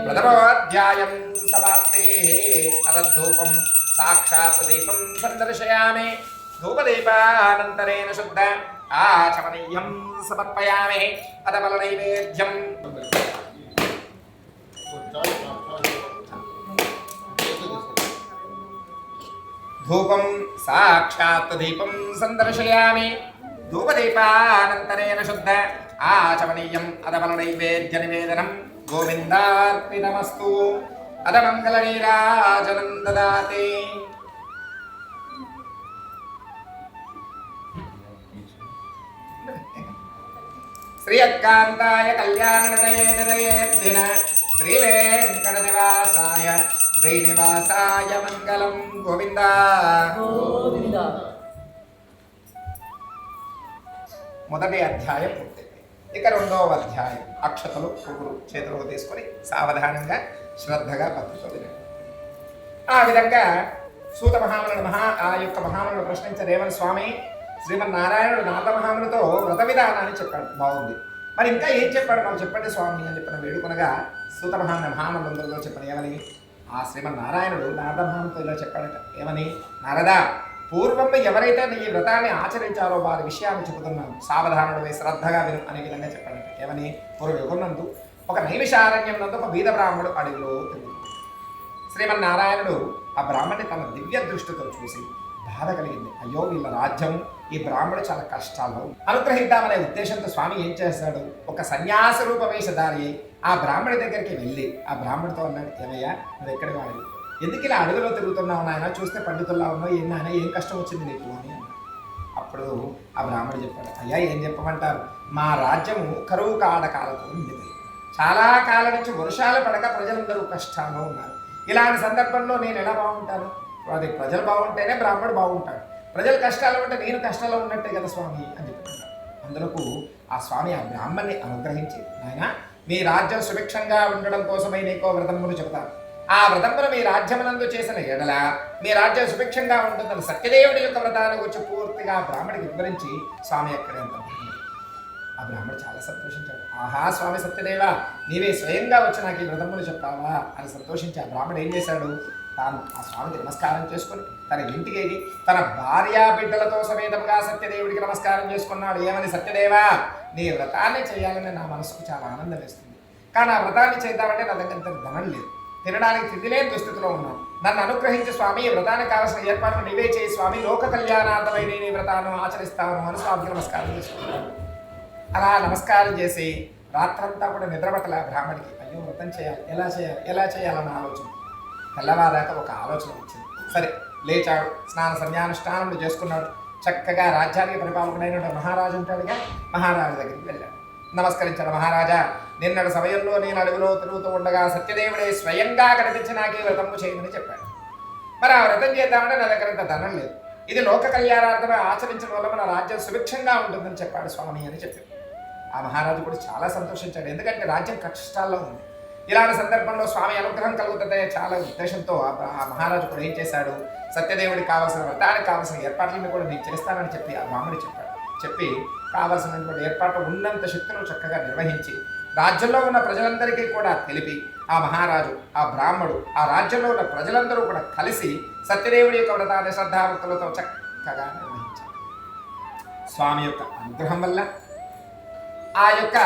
ప్రథమోధ్యాయం సమాప్తే అదద్ధూపం సాక్షాత్ దీపం సందర్శయామి ధూపదీపానంతరేణ శుద్ధ ఆచమనీయం సమర్పయామి అదమల నైవేద్యం. ధూపం సాక్షాత్ దీపం సందర్శయామి ధూపదీపానంతరేణ శుద్ధ ఆచమనీయం అదమల నైవేద్య నివేదనం గోవిందార్పితమస్తు. అదమంగళ నీరాజనం దదాతి. శ్రీయకాంతాయ కళ్యాణదయేర్దిన శ్రీ వెంకట నివాసాయ శ్రీనివాసాయ మంగళం. గోవింద గోవింద. మొదటి అధ్యాయం పూర్తయింది. ఇక రెండవ అధ్యాయం అక్షతలు పువ్వులు చేతులకు తీసుకొని సావధానంగా శ్రద్ధగా భక్తితో వినండి. ఆ విధంగా సూత మహామునుడు ఆ యొక్క మహామునుడు ప్రశ్నించదేవని స్వామి శ్రీమన్నారాయణుడు నారద మహామునితో వ్రత విధానాన్ని చెప్పాడు. బాగుంది, మరి ఇంకా ఏం చెప్పాడు నాకు చెప్పండి స్వామి అని చెప్పిన వేడుకొనగా సూత మహామునులందరిలో చెప్పాను. ఏమని? ఆ శ్రీమన్నారాయణుడు నారద మహామునితో ఇలా చెప్పాడట. ఏమని? నారదా, పూర్వం ఎవరైతే ఈ వ్రతాన్ని ఆచరించారో వారి విషయాన్ని చెబుతున్నాను, సావధానుడు శ్రద్ధగా విను అనే విధంగా చెప్పాడట. ఏమని? పూర్వయుగం నందు ఒక నైమిషారణ్యం నందు ఒక బీద బ్రాహ్మణుడు అడవిలో తిరుగుతాడు. శ్రీమన్నారాయణుడు ఆ బ్రాహ్మణ్ణి తన దివ్య దృష్టితో చూసి బాధ కలిగింది. అయ్యో, వీళ్ళ రాజ్యం, ఈ బ్రాహ్మణుడు చాలా కష్టాల్లో అనుగ్రహిద్దామనే ఉద్దేశంతో స్వామి ఏం చేస్తాడు? ఒక సన్యాస రూప వేషధారి ఆ బ్రాహ్మణి దగ్గరికి వెళ్ళి ఆ బ్రాహ్మణితో అన్నాడు, ఏమయ్యా నువ్వు ఎక్కడి వాడి, ఎందుకు ఇలా అడవిలో తిరుగుతున్నావు నాయన, చూస్తే పండితుల్లా ఉన్నావు, ఏం నాయన ఏం కష్టం వచ్చింది నీకు అని అన్నాడు. అప్పుడు ఆ బ్రాహ్మణుడు చెప్పాడు, అయ్యా ఏం చెప్పమంటారు, మా రాజ్యము కరువు కాడకాలతో నిండిపోయింది. చాలా కాలం నుంచి వర్షాలు పడక ప్రజలందరూ కష్టాల్లో ఉన్నారు. ఇలాంటి సందర్భంలో నేను ఎలా బాగుంటాను? అది ప్రజలు బాగుంటేనే బ్రాహ్మణుడు బాగుంటాడు. ప్రజలు కష్టాలు ఉంటే నేను కష్టాల్లో ఉన్నట్టే కదా స్వామి అని చెప్తున్నాడు. అందులోకు ఆ స్వామి ఆ బ్రాహ్మణ్ణి అనుగ్రహించి, ఆయన మీ రాజ్యం సుభిక్షంగా ఉండడం కోసమై నీకో వ్రతమును చెబుతాను. ఆ వ్రతమును మీ రాజ్యమునందు చేసిన ఎడల మీ రాజ్యం సుభిక్షంగా ఉంటుందని సత్యదేవుడి యొక్క వ్రతాన్ని గురించి పూర్తిగా బ్రాహ్మడికి వివరించి స్వామి అక్కడే ఉంటారు. ఆ బ్రాహ్మడు చాలా సంతోషించాడు. ఆహా స్వామి సత్యదేవ, నీవే స్వయంగా వచ్చి నాకు ఈ వ్రతములు చెప్తావా అని సంతోషించి ఆ బ్రాహ్మడు ఏం చేశాడు, తాను ఆ స్వామికి నమస్కారం చేసుకుని తన ఇంటికి వెళ్ళి తన భార్యా బిడ్డలతో సమేతంగా సత్యదేవుడికి నమస్కారం చేసుకున్నాడు. ఏమని, సత్యదేవా, నీ వ్రతాన్ని చేయాలని నా మనసుకు చాలా ఆనందం వేస్తుంది. కానీ ఆ వ్రతాన్ని చేద్దామంటే నా దగ్గర ఇంత ధనం లేదు, తినడానికి తిండి లేని దుస్థితిలో ఉన్నాను. నన్ను అనుగ్రహించి స్వామి, ఈ వ్రతానికి కావాల్సిన ఏర్పాట్లు నీవే చేయి స్వామి, లోక కళ్యాణార్థమైన నీ వ్రతాన్ని ఆచరిస్తాను అని స్వామికి నమస్కారం చేసుకున్నాడు. అలా నమస్కారం చేసి రాత్రంతా కూడా నిద్రపట్టలే బ్రాహ్మడికి. అయ్యో వ్రతం చేయాలి, ఎలా చేయాలన్న ఆలోచన. తెల్లవారాక ఒక ఆలోచన వచ్చింది. సరే లేచాడు, స్నాన సంధ్యానుష్ఠానములు చేసుకున్నాడు. చక్కగా రాజ్యానికి పరిపాలకుడైన మహారాజు ఉంటాడుగా, మహారాజు దగ్గరికి వెళ్ళాడు. నమస్కరించాడు. మహారాజా, నిన్నటి సమయంలో నేను అడవిలో తిరుగుతూ ఉండగా సత్యదేవుడే స్వయంగా కనిపించి నాకు ఈ వ్రతము చేయమని చెప్పాడు. మరి ఆ వ్రతం చేద్దామంటే నా దగ్గర ఇంత ధనం లేదు, ఇది లోక కళ్యాణార్థమే ఆచరించడం వల్ల మన రాజ్యం సుభిక్షంగా ఉంటుందని చెప్పాడు స్వామి అని చెప్పాడు. ఆ మహారాజు కూడా చాలా సంతోషించాడు, ఎందుకంటే రాజ్యం కష్టాల్లో ఉంది. ఇలాంటి సందర్భంలో స్వామి అనుగ్రహం కలుగుతుందనే చాలా ఉద్దేశంతో ఆ మహారాజు కూడా ఏం చేశాడు, సత్యదేవుడికి కావాల్సిన వ్రతానికి కావాల్సిన ఏర్పాట్లను కూడా నేను చేస్తానని చెప్పి ఆ బ్రాహ్మణి చెప్పాడు. చెప్పి కావాల్సినటువంటి ఏర్పాట్లు ఉన్నంత శక్తులను చక్కగా నిర్వహించి రాజ్యంలో ఉన్న ప్రజలందరికీ కూడా తెలిపి ఆ మహారాజు, ఆ బ్రాహ్మడు, ఆ రాజ్యంలో ఉన్న ప్రజలందరూ కూడా కలిసి సత్యదేవుడి యొక్క వ్రతాన్ని శ్రద్ధాభక్తులతో చక్కగా నిర్వహించారు. స్వామి యొక్క అనుగ్రహం వల్ల ఆ యొక్క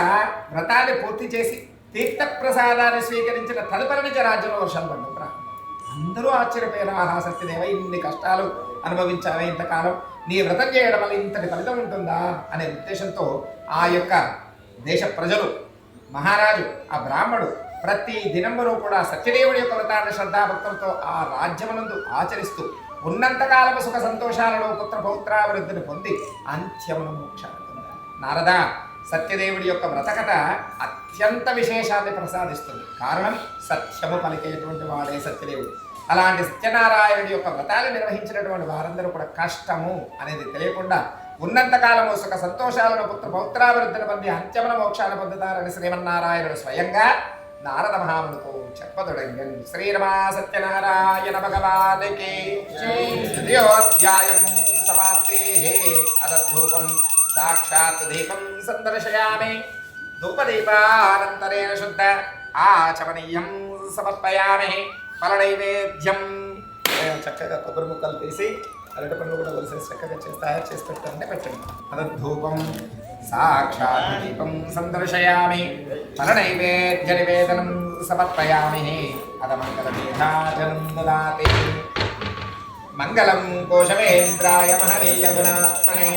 వ్రతాన్ని పూర్తి చేసి తీర్థప్రసాదాన్ని స్వీకరించిన తదుపరి నుంచి రాజ్యంలో వర్షాలు పడ్డం ప్రారంభం. అందరూ ఆశ్చర్యపోయారు, ఆహా సత్యదేవ, ఇన్ని కష్టాలు అనుభవించావే ఇంతకాలం, నీ వ్రతం చేయడం వల్ల ఇంతటి ఫలితం ఉంటుందా అనే ఉద్దేశంతో ఆ యొక్క దేశ ప్రజలు, మహారాజు, ఆ బ్రాహ్మడు ప్రతి దినమును కూడా సత్యదేవుడి యొక్క వ్రతాన్ని శ్రద్ధాభక్తులతో ఆ రాజ్యమునందు ఆచరిస్తూ ఉన్నంతకాలము సుఖ సంతోషాలను పుత్ర పౌత్రాభివృద్ధిని పొంది అంత్యమును మోక్షాన్ని పొందారు. నారద, సత్యదేవుడి యొక్క వ్రతకథ అత్యంత విశేషాన్ని ప్రసాదిస్తుంది. కారణం సత్యము పలికేటువంటి వాడే సత్యదేవుడు. అలాంటి సత్యనారాయణుడి యొక్క వ్రతాలు నిర్వహించినటువంటి వారందరూ కూడా కష్టము అనేది తెలియకుండా ఉన్నంతకాలము సుఖ సంతోషాలను పుత్ర పౌత్రాభివృద్ధిని పొంది అంత్యమున మోక్షాన్ని పొందుతారని శ్రీమన్నారాయణుడు స్వయంగా నారద మహామునితో చెప్పదొడంగన్. శ్రీరమా సత్యనారాయణ భగవానికి ద్వితీయోధ్యాయం సమాప్తే. అదద్ధూపం సాక్షాత్ దీపం సందర్శయామి, ధూపదీపానంతరేణ శుద్ధ ఆచమనీయం సమర్పయామి. ఫలనైవేద్యం చక్కగా కొబ్బరి ముక్కలు తీసి అరటి పండ్లు కూడా కొలిసేసి చక్కగా తయారు చేసి పెట్టాలంటే పెట్టండి. అదద్ధూపం సాక్షాత్ దీపం సందర్శయామి, ఫలనైవేద్య నివేదనం సమర్పయామి. అదమంగళమేధాజనం దదాతి. మంగళం కోశవేంద్రాయ మహనీయ గుణాత్మనే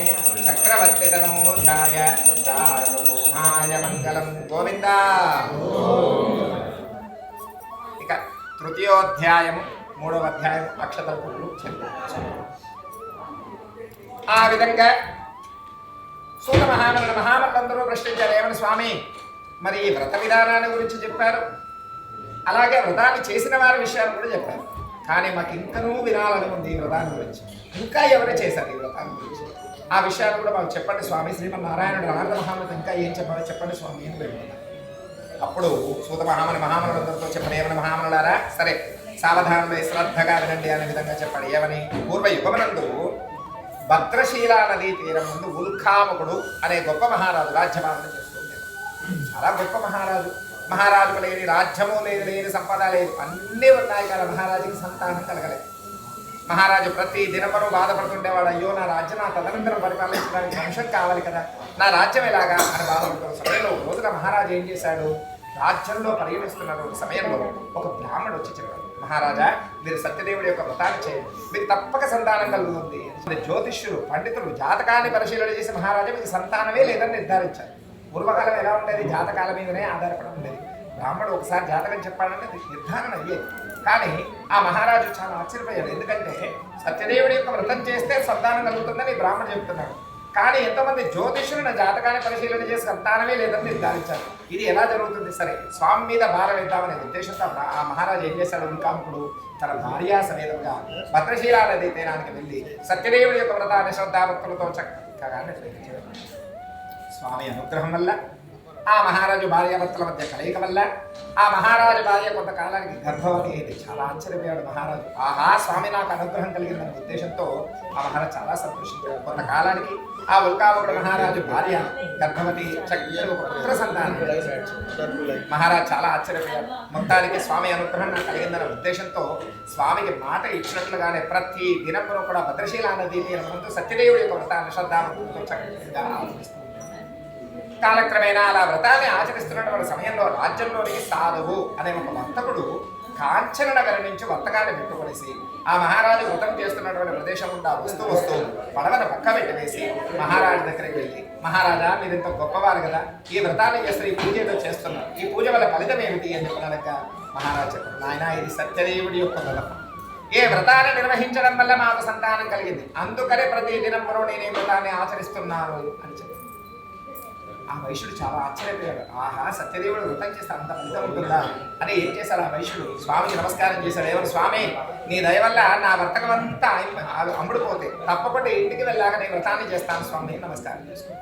చక్రవర్తి తనూజాయ సార్వభౌమాయ మంగళం. గోవింద. ఇక తృతీయోధ్యాయము, 3వ అధ్యాయం అక్షతల పువ్వులు చెల్లించు. ఆ విధంగా సూత మహామనులందరూ ప్రశ్నించారు, ఏమని స్వామి, మరి ఈ వ్రత విధానాన్ని గురించి చెప్పారు, అలాగే వ్రతాన్ని చేసిన వారి విషయాలు కూడా చెప్పారు. కానీ మాకు ఇంకనూ వినాలని ఉంది ఈ వ్రతాన్ని గురించి. ఇంకా ఎవరే చేశారు ఈ వ్రతాన్ని గురించి, ఆ విషయాలు కూడా మాకు చెప్పండి స్వామి. శ్రీమన్నారాయణుడు నారద మహామునితో ఇంకా ఏం చెప్పాలో చెప్పండి స్వామి అని పెట్టుకున్నారు. అప్పుడు సూత మహామనులందరితో చెప్పండి, ఏమని మహామనులారా, సరే సావధానమై శ్రద్ధగా వినండి అనే విధంగా చెప్పండి. ఏమని, పూర్వ యుగమునందు భద్రశీల నదీ తీరం ముందు ఉల్కాముకుడు అనే గొప్ప మహారాజు రాజ్యపాలన చేస్తుండేవాడు. చాలా గొప్ప మహారాజు. మహారాజుకు లేని రాజ్యము లేదు, లేని సంపద లేదు, అన్నీ ఉన్నాయి, కానీ మహారాజుకి సంతానం కలగలేదు. మహారాజు ప్రతి దినపరు బాధపడుతుండేవాడు, అయ్యో నా రాజ్యం నా తదనంతరం పరిపాలించడానికి వంశం కావాలి కదా, నా రాజ్యం ఎలాగా అని బాధపడుతున్న సమయంలో రోజున మహారాజు ఏం చేశాడు, రాజ్యంలో పర్యటిస్తున్న సమయంలో ఒక బ్రాహ్మణుడు వచ్చి చెప్పాడు, మహారాజా, మీరు సత్యదేవుడి యొక్క వ్రతాన్ని చేయండి, మీకు తప్పక సంతానం కలుగుతుంది. జ్యోతిష్యులు, పండితులు జాతకాన్ని పరిశీలన చేసి మహారాజా మీకు సంతానమే లేదని నిర్ధారించారు. పూర్వకాలం ఎలా ఉండేది, జాతకాల మీదనే ఆధారపడి ఉండేది. బ్రాహ్మణుడు ఒకసారి జాతకం చెప్పాడంటే నిర్ధారణ అయ్యేది. కానీ ఆ మహారాజు చాలా ఆశ్చర్యపోయాడు, ఎందుకంటే సత్యదేవుడి యొక్క వ్రతం చేస్తే సంతానం కలుగుతుందని బ్రాహ్మణుడు చెప్తున్నాడు. కానీ ఎంతోమంది జ్యోతిష్యులు నా జాతకాన్ని పరిశీలన చేసి సంతానమే లేదని నిర్ధారించారు. ఇది ఎలా జరుగుతుంది, సరే స్వామి మీద భారం వేద్దామనే ఉద్దేశంతో ఆ మహారాజు ఏం చేశాడు, ఉల్కాముకుడు తన భార్యా సమేతంగా భద్రశీలా నదీ తీరానికి వెళ్ళి సత్యదేవుడి యొక్క వ్రతాన్ని శ్రద్ధాభక్తులతో చక్కగా నిర్వహించాడు. స్వామి అనుగ్రహం వల్ల ఆ మహారాజు భార్యాభర్తల మధ్య కలయిక వల్ల ఆ మహారాజు భార్య కొంతకాలానికి గర్భవతి అయింది. చాలా ఆశ్చర్యపోయాడు మహారాజు. ఆహా, స్వామి నాకు అనుగ్రహం కలిగిందనే ఉద్దేశంతో ఆ మహారాజు చాలా సంతోషించాడు. కొంతకాలానికి ఆ ఉల్కాముడు మహారాజు భార్య గర్భవతి, చక్కని ఒక పుత్ర సంతానం. మహారాజు చాలా ఆశ్చర్యపోయాడు. మొత్తానికి స్వామి అనుగ్రహం నాకు కలిగిందనే ఉద్దేశంతో స్వామికి మాట ఇచ్చినట్లుగానే ప్రతి దినమును కూడా భద్రశీల నది తీరంతో సత్యదేవుడి యొక్క వ్రతాన్ని శ్రద్ధాభక్తులతో చక్కగా ఆచరిస్తూ కాలక్రమేణా అలా వ్రతాన్ని ఆచరిస్తున్నటువంటి సమయంలో రాజ్యంలోనికి సాధువు అనే ఒక వర్తకుడు కాంచన నగరం నుంచి వర్తకాన్ని పెట్టుకొనేసి ఆ మహారాజు వ్రతం చేస్తున్నటువంటి ప్రదేశం గుండా వస్తూ పడవను పక్క పెట్టవేసి మహారాజు దగ్గరికి వెళ్ళి, మహారాజా మీరు ఇంత గొప్పవారు కదా, ఈ వ్రతాన్ని చేస్తే ఈ పూజ ఏదో చేస్తున్నారు, ఈ పూజ వల్ల ఫలితం ఏమిటి అని చెప్పినాక మహారాజు చెప్పారు, నాయన ఇది సత్యదేవుడి యొక్క వ్రతం. ఏ వ్రతాన్ని నిర్వహించడం వల్ల మాకు సంతానం కలిగింది, అందుకనే ప్రతి దినం నేను ఈ వ్రతాన్ని ఆచరిస్తున్నాను అని చెప్పారు. ఆ వైశ్యుడు చాలా ఆశ్చర్యపోయాడు. ఆహా, సత్యదేవుడు వ్రతం చేస్తే అంత ఫలితం ఉంటుందా అని ఏం చేశాడు ఆ వైశ్యుడు? స్వామికి నమస్కారం చేశాడు. ఎవరు స్వామి, నీ దయ వల్ల నా వర్తకం అంతా అమ్ముడుపోతే తప్పకుండా ఇంటికి వెళ్ళాక నేను వ్రతాన్ని చేస్తాను స్వామి, నమస్కారం చేసుకో.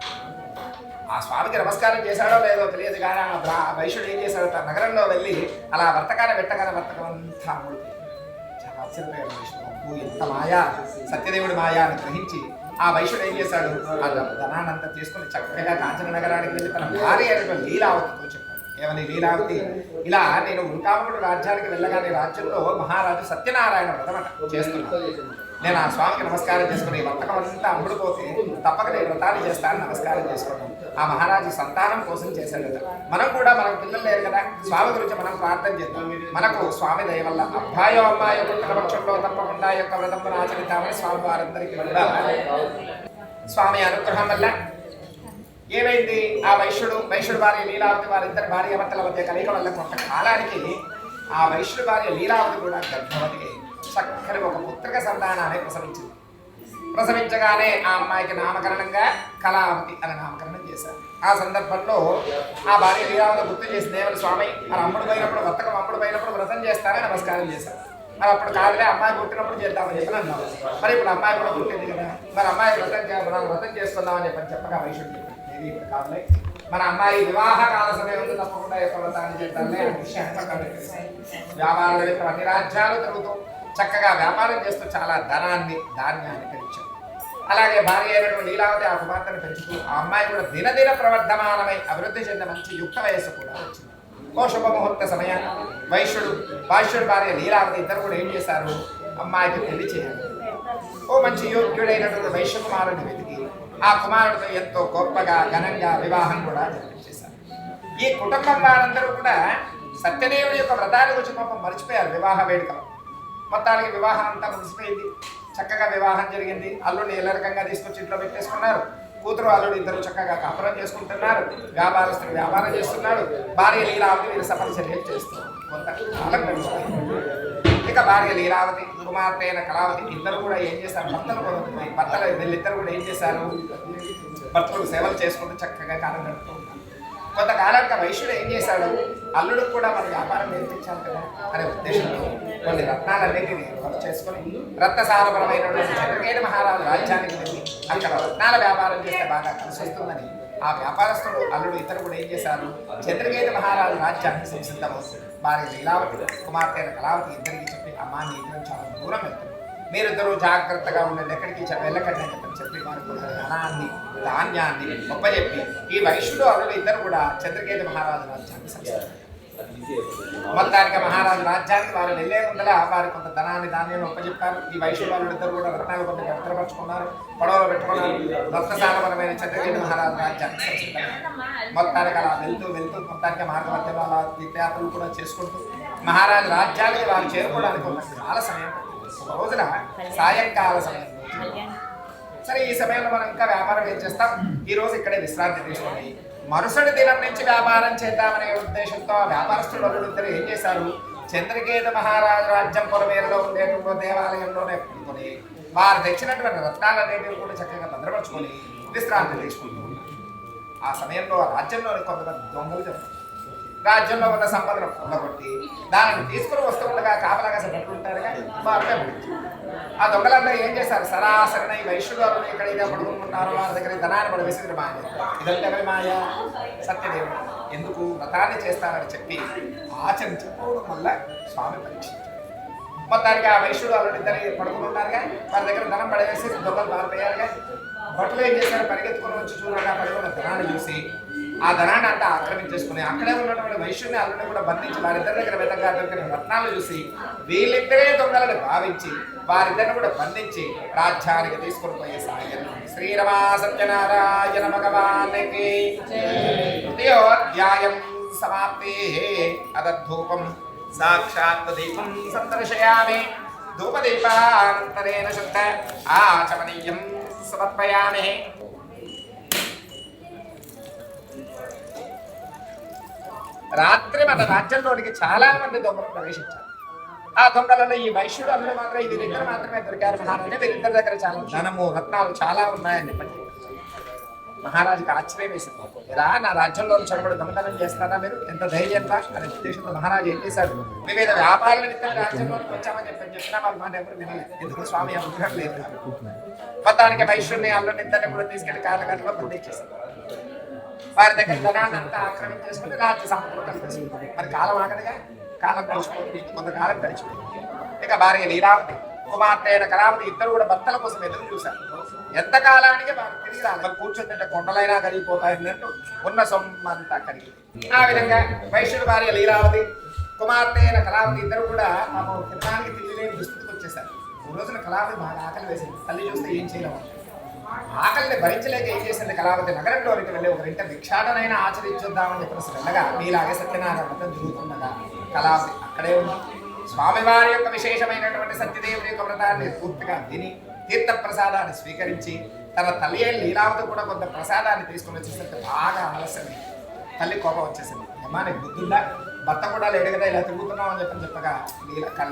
ఆ స్వామికి నమస్కారం చేశాడో లేదో తెలియదు కానీ ఆ వైశ్యుడు ఏం చేశాడు, తన నగరంలో వెళ్ళి అలా వర్తకాన్ని పెట్టగానే వర్తకం అంతా అమ్ముడుపోయింది. చాలా ఆశ్చర్యపోయాడు వైశ్యుడు. అబ్బో, ఎంత మాయా, సత్యదేవుడి మాయా అని గ్రహించి ఆ వైశ్యుడు ఏం చేశాడు, ఆ ధనాన్నంతా తీసుకుని చక్కగా కాంచన నగరానికి వెళ్ళి తన భార్య అయినటువంటి లీలావతితో చెప్పాడు. ఏమని, లీలావతి, ఇలా నేను ఉల్కాముడు రాజ్యానికి వెళ్ళగానే రాజ్యంలో మహారాజు సత్యనారాయణ వ్రతం చేస్తున్నాను. నేను ఆ స్వామికి నమస్కారం చేసుకుని వర్తకం అంతా అమ్ముడుపోతే తప్పక నేను వ్రతాన్ని చేస్తానని నమస్కారం చేసుకున్నాను. ఆ మహారాజు సంతానం కోసం చేశాడు కదా, మనం కూడా మనకు పిల్లలు లేరు కదా, స్వామి గురించి మనం ప్రార్థన చేద్దాం. మనకు స్వామి దయ వల్ల అబ్బాయో అమ్మాయో పుట్టిన పక్షంలో తప్పకుండా యొక్క వ్రతం ఆచరిద్దామని స్వామి వారందరికీ కూడా స్వామి అనుగ్రహం వల్ల ఏమైంది, ఆ వైశ్యుడు భార్య లీలావతి వారిద్దరి భార్యాభర్తల మధ్య కలయిక వల్ల కొంతకాలానికి ఆ వైశ్యుడు భార్య లీలావతి కూడా గర్భవతి చక్కని ఒక పుత్రిక సంతానాన్ని ప్రసవించింది. ప్రసవించగానే ఆ అమ్మాయికి నామకరణంగా కళావతి అని నామకరణం చేశారు. ఆ సందర్భంలో ఆ భార్య లీలావతి గుర్తు చేసి, దేవుని స్వామి మన అమ్ముడు పోయినప్పుడు వర్తకం అమ్ముడు పోయినప్పుడు వ్రతం చేస్తారని నమస్కారం చేశారు. మరి అప్పుడు కాదులే, అమ్మాయి పుట్టినప్పుడు చేద్దామని చెప్పి అన్నాం. మరి ఇప్పుడు అమ్మాయి కూడా పుట్టింది కదా, మరి అమ్మాయి వ్రతం చేసుకుందామని చెప్పని చెప్పగా వైశ్యుడు చెప్పాడు, ఇప్పుడు కాదులే, మన అమ్మాయి వివాహ కాల సమయం ఉంది, తప్పకుండా యొక్క వ్రతాన్ని చేద్దాంలే అనే విషయాన్ని వ్యాపార నిమిత్తం అన్ని రాజ్యాలు తిరుగుతూ చక్కగా వ్యాపారం చేస్తూ చాలా ధాన్యాన్ని పెంచారు. అలాగే భార్య అయినటువంటి లీలావతి ఆ కుమార్తెను పెంచుతూ ఆ అమ్మాయి కూడా దినదిన ప్రవర్ధమానమై అభివృద్ధి చెందిన మంచి యుక్త వయస్సు కూడా వచ్చింది. ఓ శుభముహూర్త సమయాన్ని వైశ్యుడు భార్య లీలావతి ఇద్దరు కూడా ఏం చేశారు, అమ్మాయికి పెళ్లి చేయాలి. ఓ మంచి యోగ్యుడైనటువంటి వైశ్య కుమారుడిని వెతికి ఆ కుమారుడితో ఎంతో గొప్పగా ఘనంగా వివాహం కూడా జరిపించేశారు. ఈ కుటుంబం వారందరూ కూడా సత్యదేవుడి యొక్క వ్రతాన్ని గురించి పాపం మర్చిపోయారు. వివాహ వేడుకలు మొత్తానికి వివాహం అంతా ముగిసిపోయింది. చక్కగా వివాహం జరిగింది. అల్లుడిని ఏ రకంగా తీసుకొచ్చి ఇంట్లో పెట్టేసుకున్నారు. కూతురు అల్లుడు ఇద్దరు చక్కగా కాపురం చేసుకుంటున్నారు. వ్యాపారస్తులు వ్యాపారం చేస్తున్నాడు. భార్య లీలావతి వీరు సపరిచర్యలు చేస్తున్నారు. కొంతకాలం గడిచిపోయింది. ఇక భార్య లీలావతి కుమార్తె అయిన కళావతి ఇద్దరు కూడా ఏం చేశారు, భర్తలు వీళ్ళిద్దరు కూడా ఏం చేశారు, భర్తలకు సేవలు చేసుకుంటూ చక్కగా కాలం గడుపుతూ ఉన్నారు. కొంతకాలానికి వైశ్యుడు ఏం చేశాడు, అల్లుడికి కూడా మన వ్యాపారం నేర్పించాలి కదా అనే ఉద్దేశంతో కొన్ని రత్నాలన్నింటినీ కొనుగోలు చేసుకుని రత్నసారపరమైనటువంటి చంద్రకేతు మహారాజు రాజ్యానికి వెళ్ళి అక్కడ రత్నాల వ్యాపారం చేస్తే బాగా కలిసి వస్తుందని ఆ వ్యాపారస్తుడు అల్లుడు ఇద్దరు కూడా ఏం చేశారు, చంద్రకేతు మహారాజు రాజ్యానికి సంసిద్ధమవుతుంది. భార్య లీలావతి కుమార్తె అయిన కళావతి ఇద్దరికి చెప్పి, అమ్మాని ఇద్దరు చాలా దూరం వెళ్తుంది, మీరిద్దరూ జాగ్రత్తగా ఉండండి, ఎక్కడికి వెళ్ళకండి అని చెప్పి వారికి ధనాన్ని ధాన్యాన్ని ఒప్పజెప్పి ఈ వైశ్యుడు అల్లుడు ఇద్దరు కూడా చంద్రకేతు మహారాజు రాజ్యాన్ని సంసిద్ధం. మొత్తానికి మహారాజు రాజ్యానికి వారు వెళ్ళే ముందర వారి కొంత ధనాన్ని ధాన్యాన్ని ఒప్పజెప్పారు. ఈ వైశ్యుడు వాళ్ళు ఇద్దరు కూడా రత్నాలు కొంత భద్రపరుచుకున్నారు, పడవలో పెట్టుకున్నారు. రత్నశాలపరమైన చంద్రకేతు మహారాజు రాజ్యాన్ని సంసిద్ధం. మొత్తానికి అలా వెళ్తూ మొత్తానికి మార్గమధ్యంలో అలా తీర్థయాత్రలు కూడా చేసుకుంటూ మహారాజు రాజ్యానికి వారు చేరుకోవడానికి కొంత చాలా సమయం ఒక రోజున సాయంకాల సమయం. సరే, ఈ సమయంలో మనం ఇంకా వ్యాపారం ఏం చేస్తాం, ఈ రోజు ఇక్కడే విశ్రాంతి తీసుకొని మరుసటి దినం నుంచి వ్యాపారం చేద్దామనే ఉద్దేశంతో ఆ వ్యాపారస్తులు ఇద్దరు ఏం చేశారు, చంద్రకేతు మహారాజు రాజ్యం పొలమేరలో ఉండేటువంటి దేవాలయంలోనే పెట్టుకొని వారు తెచ్చినటువంటి రత్నాలన్నింటినీ కూడా చక్కగా భద్రపరుచుకొని విశ్రాంతి తీసుకుంటూ ఉన్నారు. ఆ సమయంలో ఆ రాజ్యంలోని కొంతమంది దొంగలు చెప్తారు, రాజ్యంలో ఉన్న సంపదను పొందగొట్టి దానిని తీసుకుని వస్తూ ఉండగా కాపలాగా పెట్టుకుంటారుగా వారిపై ఆ దొంగలందరూ ఏం చేశారు? సరాసరిన ఈ వైశ్యుడు ఎక్కడైతే పడుకుంటున్నారో వారి దగ్గర ధనాన్ని పడి విసిరి మాయ. ఇదంతా ఎవరి మాయ? సత్యదేవుడు. ఎందుకు? వ్రతాన్ని చేస్తారని చెప్పి ఆచరించకపోవడం వల్ల స్వామి పరీక్షించారు. మొత్తానికి ఆ వైశ్యుడు అల్లుడిద్దరు పడుకుంటున్నారుగా, వారి దగ్గర ధనం పడేసి దొంగలు పారిపోయారుగా. భటులు ఏం చేశారు? పరిగెత్తుకొని వచ్చి చూడగా పడుకున్న ధనాన్ని చూసి ఆ ధనాన్ని అంతా ఆక్రమించేసుకుని అక్కడే ఉన్నటువంటి వైశ్యుడిని అల్లుడిని కూడా బంధించి వారిద్దరి దగ్గర వెతగా దొరికిన రత్నాలు చూసి వీళ్ళిద్దరే దొంగలను భావించి వారిద్దరిని కూడా బంధించి రాజ్యానికి తీసుకొని పోయే సాయం. శ్రీరమా సత్యనారాయణ భగవానికి తృతీయోధ్యాయం సమాప్తే. అదద్ధూపం సాక్షాత్ దీపం సందర్శయామి. ధూపదీపానంతరేణ శుద్ధ ఆచమనీయం సమర్పయామి. రాత్రి మన రాజ్యంలోనికి చాలా మంది దొంగలు ప్రవేశించారు. ఆ దొంగలలో ఈ వైశ్యుడు అల్లుడు మాత్రం ఇది దగ్గర మాత్రమే దొరికారు. మహారాజు వీరిద్దరి దగ్గర చాలా ధనము రత్నాలు చాలా ఉన్నాయని చెప్పండి. మహారాజుకి ఆశ్చర్యం వేసింది. ఇలా నా రాజ్యంలో చొరబడి దొంగతనం చేస్తారా మీరు? ఎంత ధైర్యంగా అనే ఉద్దేశంతో మహారాజు ఏం చేశారు? వివిధ వ్యాపారాల నిమిత్తం రాజ్యంలోకి వచ్చామని చెప్పినా వాళ్ళ మాట ఎవరు వినలేదు. ఎందుకు? స్వామి అనుగ్రహం లేదు. మొత్తానికి వైశ్యుడిని అల్లుడిని ఇద్దరిని కూడా తీసుకెళ్లి కాలగంటలో బంధించేశారు. వారి దగ్గర ధనాన్ని అంతా ఆక్రమించేసుకుని రాజ్య సంపద. మరి కాలం ఆగదుగా, కాలం గడిచిపోయింది. కొంతకాలం గడిచిపోయింది. ఇక భార్య లీలావతి, కుమార్తె అయిన కళావతి ఇద్దరు కూడా భర్తల కోసం ఎదురు చూశారు. ఎంత కాలానికి వారు తిరిగి రాలి కూర్చుంటే కొండలైనా కరిగిపోతాయన్నట్టు ఉన్న సొమ్మంతా కరిగి. ఆ విధంగా వైశ్యుడు భార్య లీలావతి, కుమార్తె అయిన కళావతి ఇద్దరు కూడా తినడానికి తిరిగి లేని దుస్థితికి వచ్చేసారు. ఓ రోజున కళావతి బాగా ఆకలి వేసింది. తల్లి చూస్తే ఏం చేయలేము. ఆకలిని భరించలేక ఏం చేసింది? కళావతి నగరంలోనికి వెళ్ళి ఒకరింట భిక్షాటనైనా ఆచరించుద్దామని చెప్పేసి వెళ్ళగా మీలాగే సత్యనారాయణ వ్రతం జరుగుతుండగా కళావతి అక్కడే ఉంది. స్వామివారి యొక్క విశేషమైనటువంటి సత్యదేవుడి యొక్క వ్రతాన్ని పూర్తిగా విని తీర్థ ప్రసాదాన్ని స్వీకరించి తన తల్లి అయిన లీలావతి కూడా కొంత ప్రసాదాన్ని తీసుకుని వచ్చేసరికి బాగా ఆలస్యమైంది. తల్లి కోపం వచ్చేసింది. అమ్మా నీకు బుద్ధుందా? భర్త కూడా లేడు కదా, ఇలా తిరుగుతున్నావు అని చెప్పగా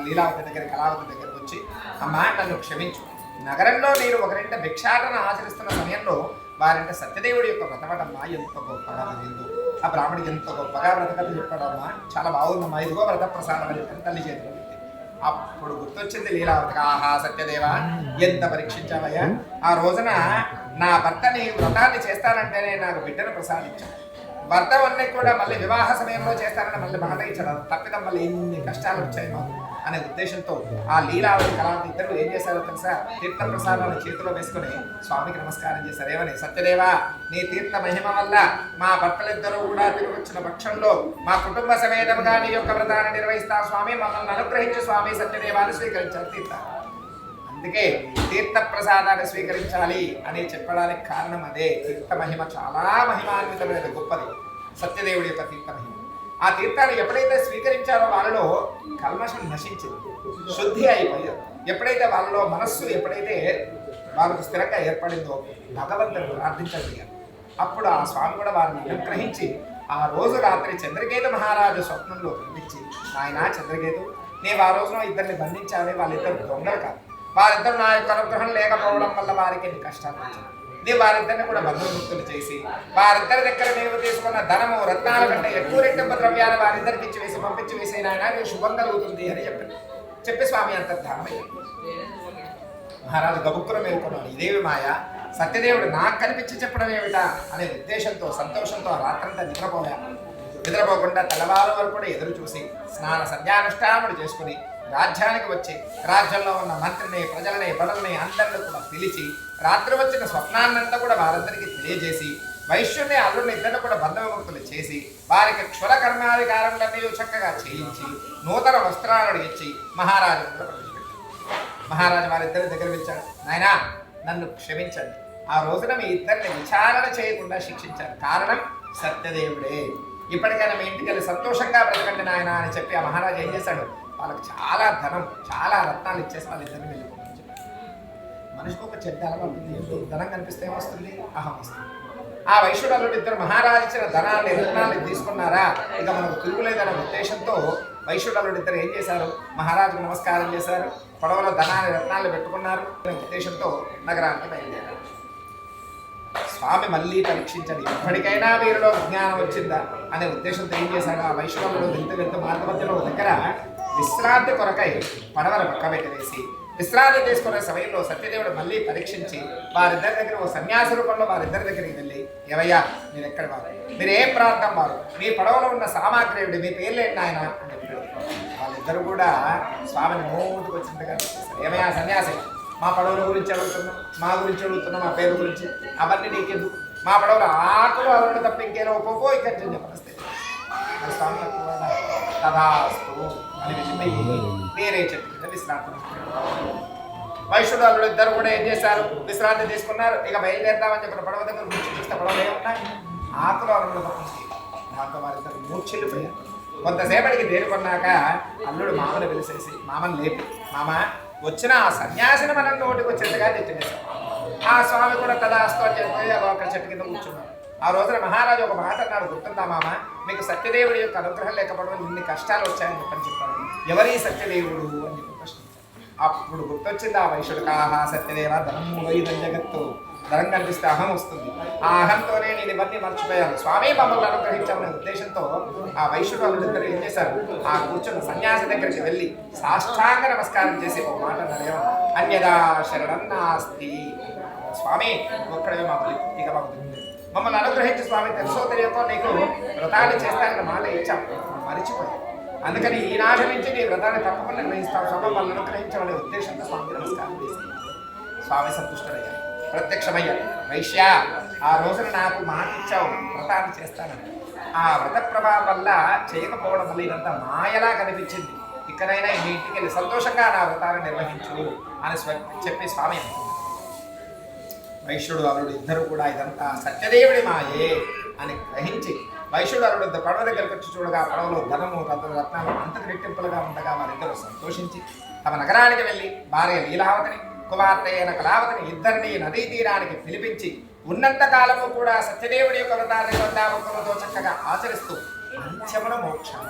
లీలావతి దగ్గర కళావతి దగ్గరకు వచ్చి అమ్మా నన్ను క్షమించు. నగరంలో మీరు ఒకరింట భిక్షాటన ఆచరిస్తున్న సమయంలో వారింట సత్యదేవుడి యొక్క వ్రతమటమ్మా ఎంత గొప్పగా తెలియదు. ఆ బ్రాహ్మడి ఎంత గొప్పగా వ్రతకథ చెప్పాడమ్మా, చాలా బాగుందమ్మా, ఇదిగో వ్రత ప్రసాదం అని చెప్పి తల్లి చేతిలో పెట్టి. అప్పుడు గుర్తొచ్చింది లీలావతికి, ఆహా సత్యదేవ ఎంత పరీక్షించావయ్యా. ఆ రోజున నా భర్తని వ్రతాన్ని చేస్తానంటేనే నాకు బిడ్డను ప్రసాదించాను. భర్త అన్నీ కూడా మళ్ళీ వివాహ సమయంలో చేస్తానని మళ్ళీ మాట ఇచ్చాడు. తప్పిదం మళ్ళీ ఎన్ని కష్టాలు వచ్చాయి మాకు అనే ఉద్దేశంతో ఆ లీలావతి కళావతి ఇద్దరు ఏం చేశారో తెలుసా? తీర్థ ప్రసాదాన్ని చేతిలో వేసుకుని స్వామికి నమస్కారం చేశారు. ఏమని? సత్యదేవా నీ తీర్థ మహిమ వల్ల మా భర్తలిద్దరూ కూడా తిరిగి వచ్చిన పక్షంలో మా కుటుంబ సమేతంగా నీ యొక్క వ్రతాన్ని నిర్వహిస్తా స్వామి, మమ్మల్ని అనుగ్రహించు స్వామి. సత్యదేవాన్ని స్వీకరించారు తీర్థ. అందుకే తీర్థ ప్రసాదాన్ని స్వీకరించాలి అని చెప్పడానికి కారణం అదే. తీర్థ మహిమ చాలా మహిమాన్వితమైనది, గొప్పది సత్యదేవుడి యొక్క తీర్థ మహిమ. ఆ తీర్థాన్ని ఎప్పుడైతే స్వీకరించారో వాళ్ళలో కల్మషం నశించింది, శుద్ధి అయిపోయారు. ఎప్పుడైతే వాళ్ళలో మనస్సు ఎప్పుడైతే వాళ్ళకు స్థిరంగా ఏర్పడిందో భగవంతుని ప్రార్థించగలిగారు. అప్పుడు ఆ స్వామి కూడా వారిని అనుగ్రహించి ఆ రోజు రాత్రి చంద్రకేతు మహారాజు స్వప్నంలో కనిపించి, ఆయన చంద్రకేతు నేను ఆ రోజున ఇద్దరిని బంధించాలి, వాళ్ళిద్దరు దొంగలు కాదు, వారిద్దరు నా యొక్క అనుగ్రహం లేకపోవడం వల్ల వారికి కష్టాలు వచ్చాయి. నీవు వారిద్దరిని కూడా బంధుముక్తులు చేసి వారిద్దరి దగ్గర నీవు తీసుకున్న ధనము రత్నాల కంటే ఎక్కువ రెట్టింపు ద్రవ్యాలు వారిద్దరికి ఇచ్చి వేసి పంపించి వేసే నాయన నీకు శుభం కలుగుతుంది అని చెప్పి స్వామి అంతర్ధానమయ్య. మహారాజు గబుక్కున మేల్కొన్నాడు. ఇదేవి మాయ, సత్యదేవుడు నాకు కనిపించి చెప్పడం ఏమిటా అనే ఉద్దేశంతో సంతోషంతో రాత్రంతా నిద్రపోకుండా తెల్లవారు వరకు కూడా ఎదురు చూసి స్నాన సంధ్యానుష్ఠానములు చేసుకుని రాజ్యానికి వచ్చి రాజ్యంలో ఉన్న మంత్రిని, ప్రజలని, బడుల్ని అందరినీ కూడా పిలిచి రాత్రి వచ్చిన స్వప్నాన్నంతా కూడా వారందరికీ తెలియజేసి వైశ్యుని అల్లుడిని ఇద్దరిని కూడా బంధవిముక్తులు చేసి వారికి క్షుర కర్మాధికారములన్నీ చక్కగా చేయించి నూతన వస్త్రాలను ఇచ్చి మహారాజు ప్రవేశపెట్టారు. మహారాజు వారిద్దరి దగ్గర పిలిచాడు. నాయనా నన్ను క్షమించండి, ఆ రోజున మీ ఇద్దరిని విచారణ చేయకుండా శిక్షించారు. కారణం సత్యదేవుడే. ఇప్పటికైనా మీ ఇంటికి వెళ్ళి సంతోషంగా బ్రతకండి నాయన అని చెప్పి ఆ మహారాజు ఏం చేశాడు? వాళ్ళకి చాలా ధనం, చాలా రత్నాలు ఇచ్చేసి వాళ్ళిద్దరిని వెళ్ళిపోమని చెప్పారు. మనిషికి ఒక చెడ్డ అలవాటు, ధనం కనిపిస్తే ఏమొస్తుంది? అహం వస్తుంది. ఆ వైశ్యుడు ఇద్దరు మహారాజు ఇచ్చిన ధనాన్ని, రత్నాన్ని తీసుకున్నారా, ఇక మనకు తిరుగులేదనే ఉద్దేశంతో వైశ్యుడు ఇద్దరు ఏం చేశారు? మహారాజుకు నమస్కారం చేశారు, పడవలో ధనాన్ని, రత్నాలు పెట్టుకున్నారు. అనే ఉద్దేశంతో నగరానికి బయలుదేరారు. స్వామి మళ్ళీ పరీక్షించండి, ఇప్పటికైనా వీరిలో జ్ఞానం వచ్చిందా అనే ఉద్దేశంతో ఏం చేశాడు? ఆ వైశ్యుడు వెళ్తూ మార్గ మధ్యలో దగ్గర విశ్రాంతి కొరకై పడవల పక్క పెట్టి వేసి విశ్రాంతి తీసుకునే సమయంలో సత్యదేవుడు మళ్ళీ పరీక్షించి వారిద్దరి దగ్గర ఓ సన్యాసి రూపంలో వారిద్దరి దగ్గరికి వెళ్ళి, ఏవయ్యా మీరు ఎక్కడ వారు, మీరు ఏం ప్రాంతం వారు, మీ పడవలో ఉన్న సామాగ్రి ఏమిటి, మీ పేర్లేంటి ఆయన అని చెప్పాడు. వాళ్ళిద్దరు కూడా స్వామిని మోటుకు వచ్చినట్టుగా చెప్పేశారు. ఏమయ్యా సన్యాసి, మా పడవల గురించి అడుగుతున్నాం, మా గురించి అడుగుతున్నాం, మా పేరు గురించి, అవన్నీ నీకెందుకు, మా పడవలో ఆకులు అరుణ తప్ప ఇంకేదో పోపో ఇక్కడ చెప్పనిస్తే స్వామి తదాస్తు అని వెళ్ళి వేరే చెట్టు కింద విశ్రాంతి. వైష్ణవులు ఇద్దరు కూడా ఏం చేశారు, విశ్రాంతి తీసుకున్నారు. ఇక బయలుదేరుతామని చెప్పిన పడవ దగ్గర కూర్చొని చూస్తే పడవలు ఏమున్నాయి, ఆకులు అరుణ తప్పించి. దాంతో వారిద్దరు మూర్ఛిల్లిపోయారు. కొంతసేపటికి తేరుకున్నాక అల్లుడు మామని పిలిచేసి మామని లేపి, మామ వచ్చిన ఆ సన్యాసిని మనం నోటికి వచ్చేట్టుగా తెచ్చివేశాం. ఆ స్వామి కూడా తదాస్తు అని చెప్పి ఒక చెట్టు కింద కూర్చున్నాడు. ఆ రోజున మహారాజు ఒక మాట అన్నాడు, గుర్తుందా మామ, మీకు సత్యదేవుడి యొక్క అనుగ్రహం లేకపోవడం ఇన్ని కష్టాలు వచ్చాయని చెప్పని చెప్పాడు. ఎవరి సత్యదేవుడు అని చెప్పి ప్రశ్నించాడు. అప్పుడు గుర్తొచ్చింది ఆ వైశ్యుడికి, ఆహా సత్యదేవ ధనము వైదం జగత్తు, ధనం కనిపిస్తే అహం వస్తుంది, ఆ అహంతోనే నేను ఇవన్నీ మర్చిపోయాను, స్వామి మమ్మల్ని అనుగ్రహించామనే ఉద్దేశంతో ఆ వైశ్యుడు వాళ్ళిద్దరు ఏం చేశారు, ఆ కూర్చున్న సన్యాసి దగ్గరికి వెళ్ళి సాష్టాంగ నమస్కారం చేసి ఒక మాట అన్నారు, అన్యదా శరణం నాస్తి, స్వామి ఒక్కడే మాకు ఇక మాకు మమ్మల్ని అనుగ్రహించి స్వామి, తెలుసో తెలియకో నీకు వ్రతాన్ని చేస్తానని మాట ఇచ్చాం, మరిచిపోయాం, అందుకని ఈనాటి నుంచి నీ వ్రతాన్ని తప్పకుండా నిర్వహిస్తావు, స్వామి మమ్మల్ని అనుగ్రహించమనే ఉద్దేశంతో స్వామికి నమస్కారం చేసి స్వామి సంతుష్టమయ్యారు, ప్రత్యక్షమయ్యారు. వైశ్య, ఆ రోజున నాకు మాట ఇచ్చావు వ్రతాన్ని చేస్తానని, ఆ వ్రత ప్రభావం వల్ల చేయకపోవడం వల్ల ఇదంతా మాయలా కనిపించింది, ఇక్కడైనా ఈ ఇంటికి వెళ్ళి సంతోషంగా నా వ్రతాన్ని నిర్వహించు అని చెప్పి స్వామి అంటున్నారు. వైశ్యుడు అల్లుడు ఇద్దరు కూడా ఇదంతా సత్యదేవుడి మాయే అని గ్రహించి వైశ్యుడు అల్లుడు పడవ దగ్గరకు వచ్చి చూడగా పడవలో ధనము రత్నాలు అంతకు రెట్టింపులుగా ఉండగా వారిద్దరూ సంతోషించి తమ నగరానికి వెళ్ళి భార్య లీలావతిని కుమార్తె అయిన కళావతిని ఇద్దరిని నదీ తీరానికి పిలిపించి ఉన్నంత కాలము కూడా సత్యదేవుడి యొక్క వ్రతాన్ని శ్రద్ధాభక్తులతో చక్కగా ఆచరిస్తూ అంత్యమున మోక్షం.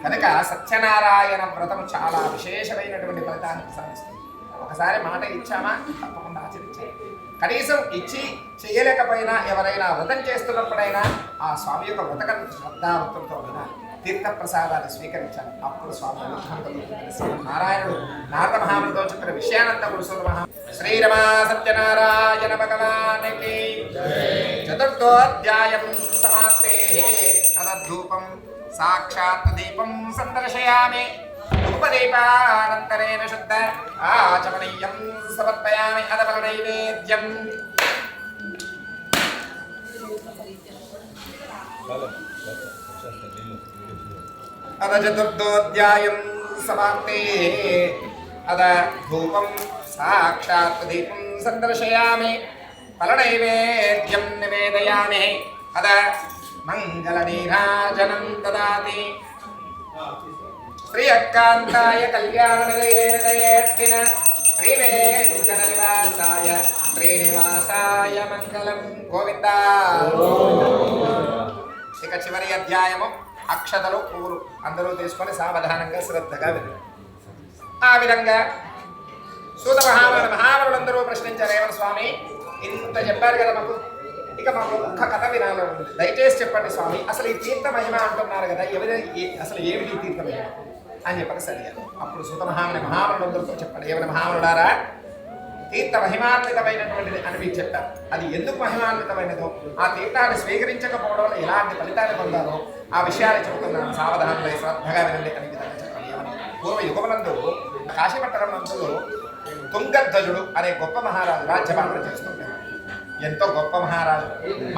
కనుక సత్యనారాయణ వ్రతము చాలా విశేషమైనటువంటి ఫలితాన్ని ప్రసాదిస్తుంది. ఒకసారి మాట ఇచ్చామా తప్పకుండా ఆచరించాలి. కనీసం ఇచ్చి చేయలేకపోయినా ఎవరైనా వ్రతం చేస్తున్నప్పుడైనా ఆ స్వామి యొక్క వ్రతకను శ్రద్ధాభక్తులతో వినాలి, తీర్థప్రసాదాన్ని స్వీకరించాలి. అప్పుడు స్వామి అనుగ్రహం నారాయణుడు నారద మహామునితో చెప్పిన విషయానంత గురుసుల మహా శ్రీరమా సత్యనారాయణ భగవానికి చతుర్థోధ్యాయం సమాప్తే అదధూపం సాక్షాత్ దీపం సందర్శయామి ధూపదీపానంతరేణ శుద్ధ ఆచమనీయం సమర్పయామి అదపల నైవేద్యం. అద చతుర్థోధ్యాయం సమాప్తే అద ధూపం సాక్షాత్ దీపం సందర్శయామి ఫలనైవేద్యం నివేదయామి అద మంగళనీరాజనం దదాతి శ్రీయకాంతాయ కళ్యాణనిలయేర్ధిన శ్రీవేంకటనివాసాయ శ్రీనివాసాయ మంగళం గోవింద. ఇక చివరి అధ్యాయము అక్షతలు పూలు అందరూ తీసుకొని సావధానంగా శ్రద్ధగా విన్నారు. ఆ విధంగా సూత మహామునులందరూ ప్రశ్నించారు, ఏమని స్వామి ఇంత చెప్పారు కదా మాకు, ఇక మాకు ఒక్క కథ వినాలని ఉంది, దయచేసి చెప్పండి స్వామి, అసలు ఈ తీర్థ మహిమ అంటున్నారు కదా, అసలు ఏమిటి తీర్థ మహిమ అని చెప్పని సరిగారు. అప్పుడు సూత మహామునులందరితో చెప్పండి, ఏమైనా మహామునులారా తీర్థ మహిమాన్వితమైనటువంటిది అని మీకు చెప్పారు, అది ఎందుకు మహిమాన్వితమైనదో, ఆ తీర్థాన్ని స్వీకరించకపోవడం వల్ల ఎలాంటి ఫలితాన్ని పొందాలో ఆ విషయాలు చెబుతున్నాను, సావధానంగా శ్రద్ధగా వినండి అని విధంగా చెప్పండి. పూర్వ యుగములందు కాశీపట్టణం నందులో తుంగధ్వజుడు అనే గొప్ప మహారాజు రాజ్యపాలన చేస్తుంటాడు. ఎంతో గొప్ప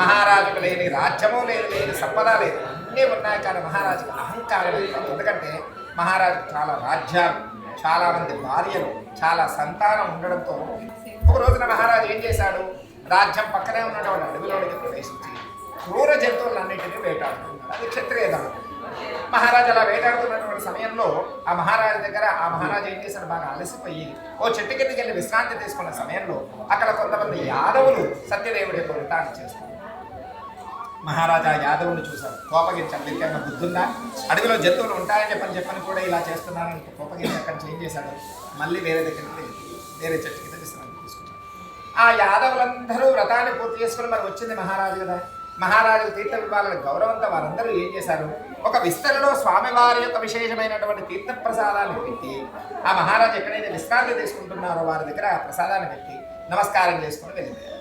మహారాజుకు లేని రాజ్యము లేదు, లేని సంపద లేదు, అన్నీ ఉన్నాయి, కానీ మహారాజుకు అహంకారం లేదు. ఎందుకంటే మహారాజుకు చాలా రాజ్యాలు, చాలా మంది భార్యలు, చాలా సంతానం ఉండడంతో ఒక రోజున మహారాజు ఏం చేశాడు, రాజ్యం పక్కనే ఉన్నటువంటి అడవిలోనికి ప్రవేశించి క్రూర జంతువులన్నింటినీ వేటాడుతున్నాడు. అది క్షత్రియ ధర్మం. మహారాజు అలా వేటాడుతున్నటువంటి సమయంలో ఆ మహారాజు దగ్గర ఆ మహారాజు ఏం చేశాడు, బాగా అలసిపోయి ఓ చెట్టు కిందకి వెళ్ళి విశ్రాంతి తీసుకున్న సమయంలో అక్కడ కొంతమంది యాదవులు సత్యదేవుడి యొక్క వ్రతాన్ని చేస్తారు. మహారాజా యాదవుని చూశారు, కోపగించారు, దీనికన్నా బుద్ధుందా, అడవిలో జంతువులు ఉంటాయని చెప్పని కూడా ఇలా చేస్తున్నారని కోపగించి అక్కడ చేంజ్ చేశాడు. మళ్ళీ వేరే దగ్గరికి వేరే చెట్టు కింద విశ్రాంతి తీసుకున్నాడు. ఆ యాదవులందరూ వ్రతాన్ని పూర్తి చేసుకుని మరి వచ్చింది మహారాజు కదా, మహారాజు తీర్థం ఇవ్వాలని గౌరవంతో వారందరూ ఏం చేశారు, ఒక విస్తరణలో స్వామివారి యొక్క విశేషమైనటువంటి తీర్థ ప్రసాదాన్ని పెట్టి ఆ మహారాజు ఎక్కడైతే విశ్రాంతి తీసుకుంటున్నారో వారి దగ్గర ఆ ప్రసాదాన్ని పెట్టి నమస్కారం చేసుకుని వెళ్ళిపోయారు.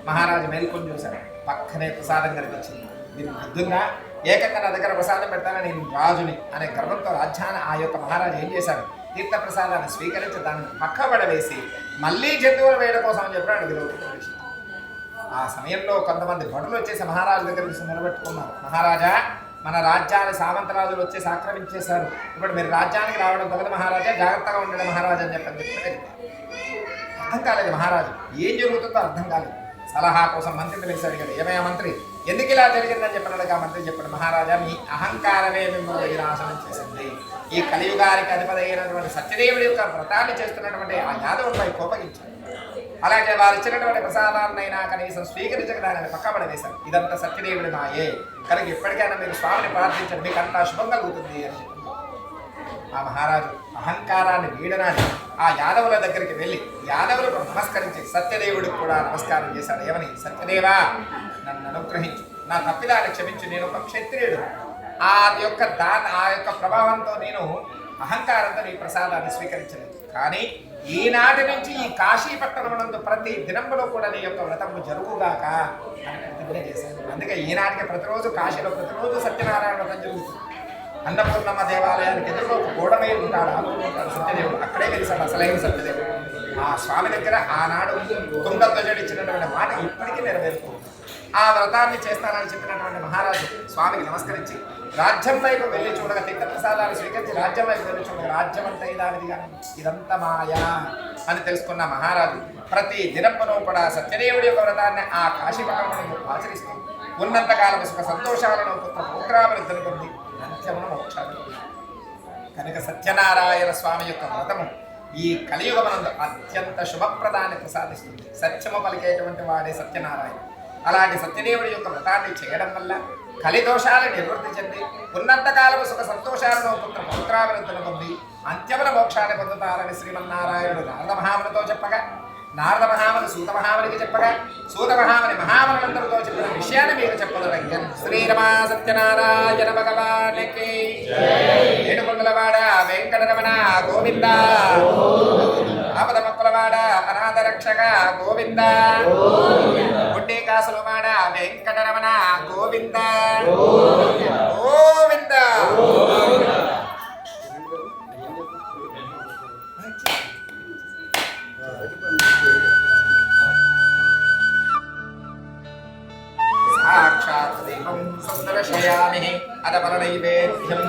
మహారాజు మేల్కొని చూశాడు, పక్కనే ప్రసాదం కనిపించింది. మీరు బుద్ధున్నా ఏకంగా నా దగ్గర ప్రసాదం పెడతానని నేను రాజుని అనే గర్వంతో రాజ్యాన్ని ఆ యొక్క మహారాజు ఏం చేశాడు, తీర్థ ప్రసాదాన్ని స్వీకరించి దాన్ని పక్కబడవేసి మళ్ళీ జంతువులు వేయడం కోసం అని చెప్పాడు విలువ. ఆ సమయంలో కొంతమంది భటులు వచ్చేసి మహారాజు దగ్గర నిలబెట్టుకున్నారు. మహారాజా, మన రాజ్యాన్ని సామంతరాజులు వచ్చేసి ఆక్రమించేశారు, ఇప్పుడు మీరు రాజ్యానికి రావడం తగ్గదు మహారాజా, జాగ్రత్తగా ఉండడం మహారాజా అని చెప్పి అర్థం కాలేదు. మహారాజు ఏం జరుగుతుందో అర్థం కాలేదు. సలహా కోసం మంత్రిని వేసి అడిగాడు, ఏమయ్యా మంత్రి ఎందుకు ఇలా జరిగిందని చెప్పినట్టుగా మంత్రి చెప్పాడు, మహారాజా మీ అహంకారమే మిమ్మల్ని వినాశనం చేసింది. ఈ కలియుగానికి అధిపతి అయినటువంటి సత్యదేవుడి యొక్క వ్రతాన్ని చేస్తున్నటువంటి ఆ యాదవుడిపై కోపగించాడు. అలాగే వారు ఇచ్చినటువంటి ప్రసాదాన్నైనా కనీసం స్వీకరించడానికి పక్కబడి వేశారు. ఇదంతా సత్యదేవుడి మాయే, కనుక ఇప్పటికైనా మీరు స్వామిని ప్రార్థించండి, మీకు అంతా శుభం కలుగుతుంది అని చెప్పి ఆ మహారాజు అహంకారాన్ని వీడనాన్ని ఆ యాదవుల దగ్గరికి వెళ్ళి యాదవులకు నమస్కరించి సత్యదేవుడికి కూడా నమస్కారం చేశాడు. ఏమని, సత్యదేవా నన్ను అనుగ్రహించు, నా తప్పిదాన్ని క్షమించు, నేను ఒక క్షత్రియుడు, ఆ యొక్క ప్రభావంతో నేను అహంకారంతో నీ ప్రసాదాన్ని స్వీకరించలేదు. కానీ ఈనాటి నుంచి ఈ కాశీపట్టణమునందు ప్రతి దినంలో కూడా నీ యొక్క వ్రతము జరుగుగాక అని ప్రతిజ్ఞ చేశాను. అందుకే ఈనాటికి ప్రతిరోజు కాశీలో ప్రతిరోజు సత్యనారాయణ వ్రతం జరుగుతుంది. అన్నపూర్ణమ్మ దేవాలయానికి ఎదురుగా ఒక గోడమై ఉంటాడు సత్యదేవుడు, అక్కడే వెలిసాడు అసలైన సత్యదేవుడు. ఆ స్వామి దగ్గర ఆనాడు తుంగధ్వజుడిచ్చినటువంటి మాట ఇప్పటికీ నెరవేరుతుంది. ఆ వ్రతాన్ని చేస్తానని చెప్పినటువంటి మహారాజు స్వామికి నమస్కరించి రాజ్యం వైపు వెళ్ళి చూడగా తీర్థ ప్రసాదాన్ని స్వీకరించి రాజ్యం వైపు వెళ్ళి చూడగా రాజ్యం అంతా ఇదానిదిగా ఇదంతా మాయా అని తెలుసుకున్న మహారాజు ప్రతి దినప్పును కూడా సత్యదేవుడి యొక్క వ్రతాన్ని ఆ కాశీపట్టణంలో ఆచరిస్తూ ఉన్నంతకాలం సుఖ సంతోషాలను పుత్ర పౌత్రాభివృద్ధిని పొంది అంత్యమును మోక్షాలు. కనుక సత్యనారాయణ స్వామి యొక్క వ్రతము ఈ కలియుగమనందు అత్యంత శుభప్రదాన్ని ప్రసాదిస్తుంది. సత్యము పలికేటువంటి వాడే సత్యనారాయణ. అలాంటి సత్యదేవుడి యొక్క వ్రతాన్ని చేయడం వల్ల కలిదోషాలు నివృత్తి చెంది ఉన్నంతకాలము సుఖ సంతోషాలను పుత్ర పౌత్రాభివృద్ధులు పొంది అంత్యముల మోక్షాన్ని పొందుతారని శ్రీమన్నారాయణుడు నారద మహామునితో చెప్పగా, నారద మహాముని సూత మహామునికి చెప్పగా, సూత మహాముని మహామునులందరితో చెప్పిన విషయాన్ని మీకు చెప్పదగ్గర శ్రీరమా సత్యనారాయణ భగవానికి ఏడుకొండలవాడ వెంకటరమణ గోవింద, ఆపద మొక్కలవాడ అనాథ రక్షక గోవింద, గుడ్డి కాసులవాడ వెంకటరమణ గోవింద గోవింద. సాక్షాత్ దీపం సుందరశయామి అదపల నైవేద్యం.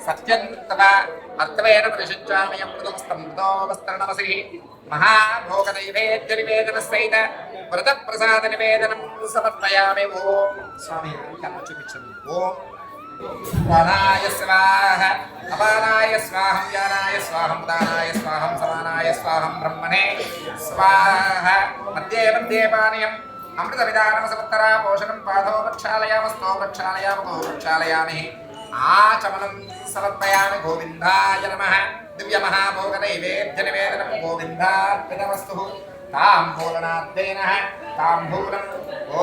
సత్యం తదా అర్థవేన ప్రశించామయం మృదమస్తమృతోమస్తరణమసి మహాభోగ నైవేద్య నివేదన సహిత వ్రత ప్రసాద నివేదనం సమర్పయామి. ఓం స్వామి కర్మ చూపించండి. ఓం ప్రాణాయ స్వాహ అపానాయ స్వాహం వ్యానాయ స్వాహం దానాయ స్వాహం సమానాయ స్వాహం బ్రహ్మణే స్వాహ. మధ్యే మధ్యే పానీయం అమృత విధానం సమత్తరా పోషణం పాఠో ప్రక్షాళయామస్తో ప్రక్షాళయామో ప్రక్షాళయామి. ఆచమనం సమర్పయామి. గోవిందాయ నమః. దివ్య మహాభోగ నైవేద్య నివేదనం గోవిందార్పితమస్తు. తాంబూలనాద్దేన తాంబూలం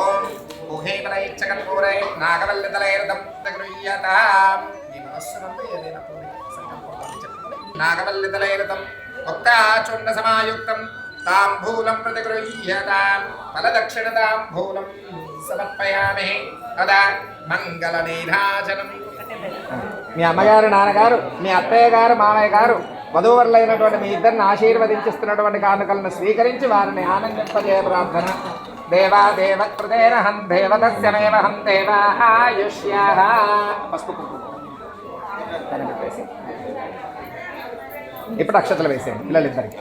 ఓం ఊహేమనైచ్చకర్పూరై నాగవల్లితలైర్దం గృహ్యతాం. మీ మనస్సునందు ఏదైనా సంకల్పం చెప్పండి. నాగవల్లితలైర్దం ఉక్తాచుండ సమాయుక్తం తాంబూలం ప్రతిగృహ్యతాం. ఫలదక్షిణ తాంబూలం సమర్పయామి. తదా మంగళ నీరాజనం. మీ అమ్మగారు, నాన్నగారు, మీ అత్తయ్య గారు, మామయ్య గారు వధూవరులైనటువంటి మీ ఇద్దరిని ఆశీర్వదించిస్తున్నటువంటి కానుకలను స్వీకరించి వారిని ఆనందింపజే ప్రార్థన. దేవా దేవకృతేన హం దేవతస్యమేవ హం దేవా ఆయుష్యాః. పసుపు ఇప్పుడు అక్షతలు వేసేయండి పిల్లలిద్దరికి.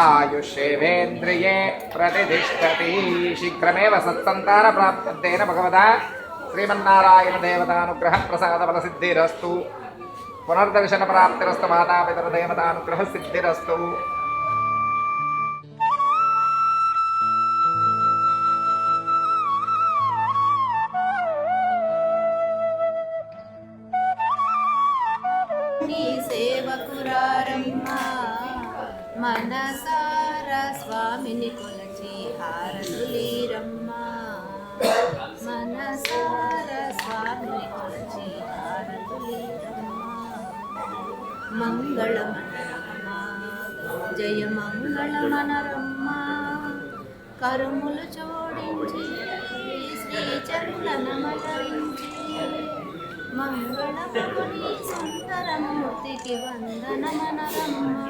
ఆయుష్యేవేంద్రియే ప్రతిష్టతి శీఘ్రమేవ సత్సంతాన ప్రాప్తేన భగవదా శ్రీమన్నారాయణ దేవతానుగ్రహ ప్రసాద ఫల సిద్ధిరస్తు. పునర్దర్శన ప్రాప్తిరస్తు. మాతాపితర దేవతానుగ్రహ సిద్ధిరస్తు. నీ సేవకురారమ్మా మనసార స్వామిని కొలచి హారతులీరమ్మా మనసార స్వామిని కొలచి హారతులీరమ్మా మంగళమనరమ్మా జయ మంగళమనరమ్మా కరుములు జోడించి శ్రీచరణమలరించి మంగళముని సుందరమూర్తికి వందనమనరమ్మా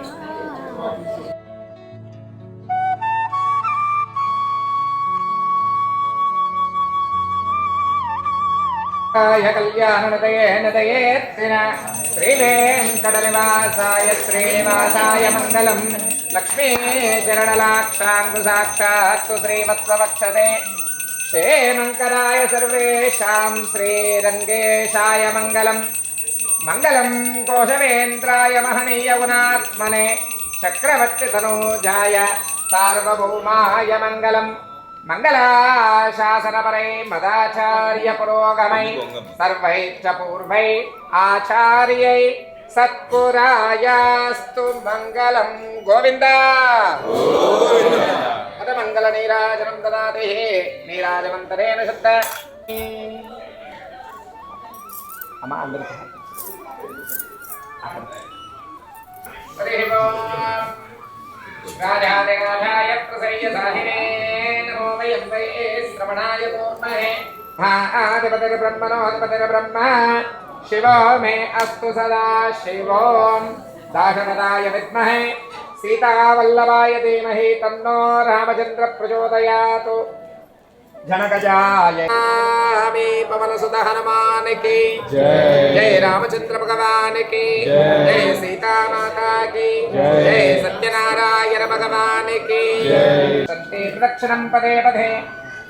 కళ్యాణనదయే నదయేత్తిన శ్రీవేంకటనివాసాయ శ్రీనివాసాయ మంగళం లక్ష్మీ చరణలాక్షాంగు సాక్షాత్తు శ్రీవత్సవక్షసే క్షేమంకరాయ సర్వేషాం శ్రీరంగేశాయ మంగళం మంగళం కోశవేంద్రాయ మహనీయ గుణాత్మనే చక్రవర్తి తనూజాయ సార్వభౌమాయ మంగళం మంగళాశాసనపరై మదాచార్య పురోగమై సర్వైశ్చ పూర్వై ఆచార్యై సత్పురాయాస్తు మంగళం గోవింద మంగళ నీరాజనం దదాతి నీరాజమంతరేణ శబ్ద అమ్మా అందరికీ రాజాదిరాజాయ ప్రసయ్యసాహినే నమో వయం వై శ్రవణాయ పూర్ణహే ఆదిపతిర్ బ్రహ్మణోధిపతిర్ బ్రహ్మ శివో మే అస్తు సదా శివోం దాశరథాయ విద్మహే సీతావల్లభాయ ధీమహి తన్నో రామచంద్ర ప్రచోదయాత్ జనగజాయ పవనసుత హనుమాన్ కి జై రామచంద్ర భగవాన్ కి జై సీతామాతా కి జై సత్యనారాయణ భగవాన్ కి సంతే ప్రదక్షిణం పదే పదే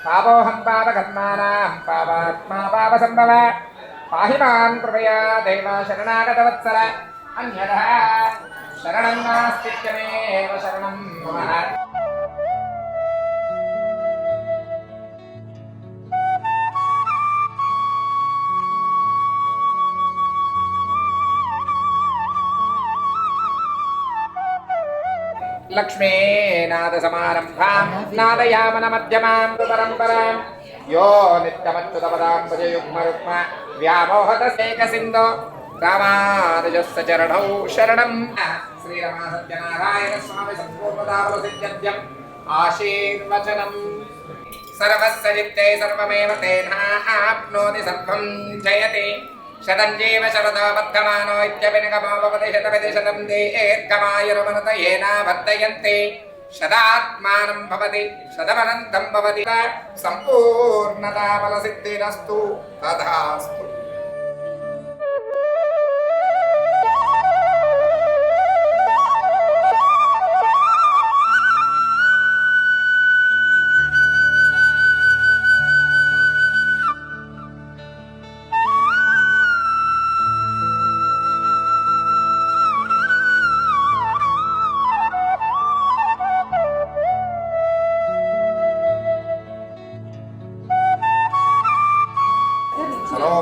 పాపోహం పాపకర్మాణం పాపాత్మా పాపసంభవ పాహి మాం కృపయా దైవ శరణాగతవత్సల అన్యథా శరణం నాస్తిత్యమేవ శరణం మమ లక్ష్మీనాథ సమారంభాం నాదయామన మధ్యమాం పరంపరాం యో నిత్యమచ్యుతపదాం భజయుగ్మరుక్మ వ్యామోహతసేక సింధో రామానుజస్య చరణౌ శరణం శ్రీరమణ సత్యనారాయణ స్వామి సంపూర్ణదావసిద్ధ్యం ఆశీర్వచనం సర్వస్య చిత్తే సర్వమేవ తేనాప్నోతి సర్వం జయతే శతం జీవ శరదో వర్ధమానో ఇత్యభినగమో భవతి శతమితి శతం దీర్ఘమాయురమనుత ఏనా వర్ధయంతే శతాత్మానం భవతి శతమనంతం భవతి సంపూర్ణతా ఫలసిద్ధిరస్తు తథాస్తు.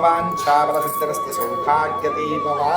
మనోవాంఛాబలసిద్ధిరస్తు సౌభాగ్యదీపవా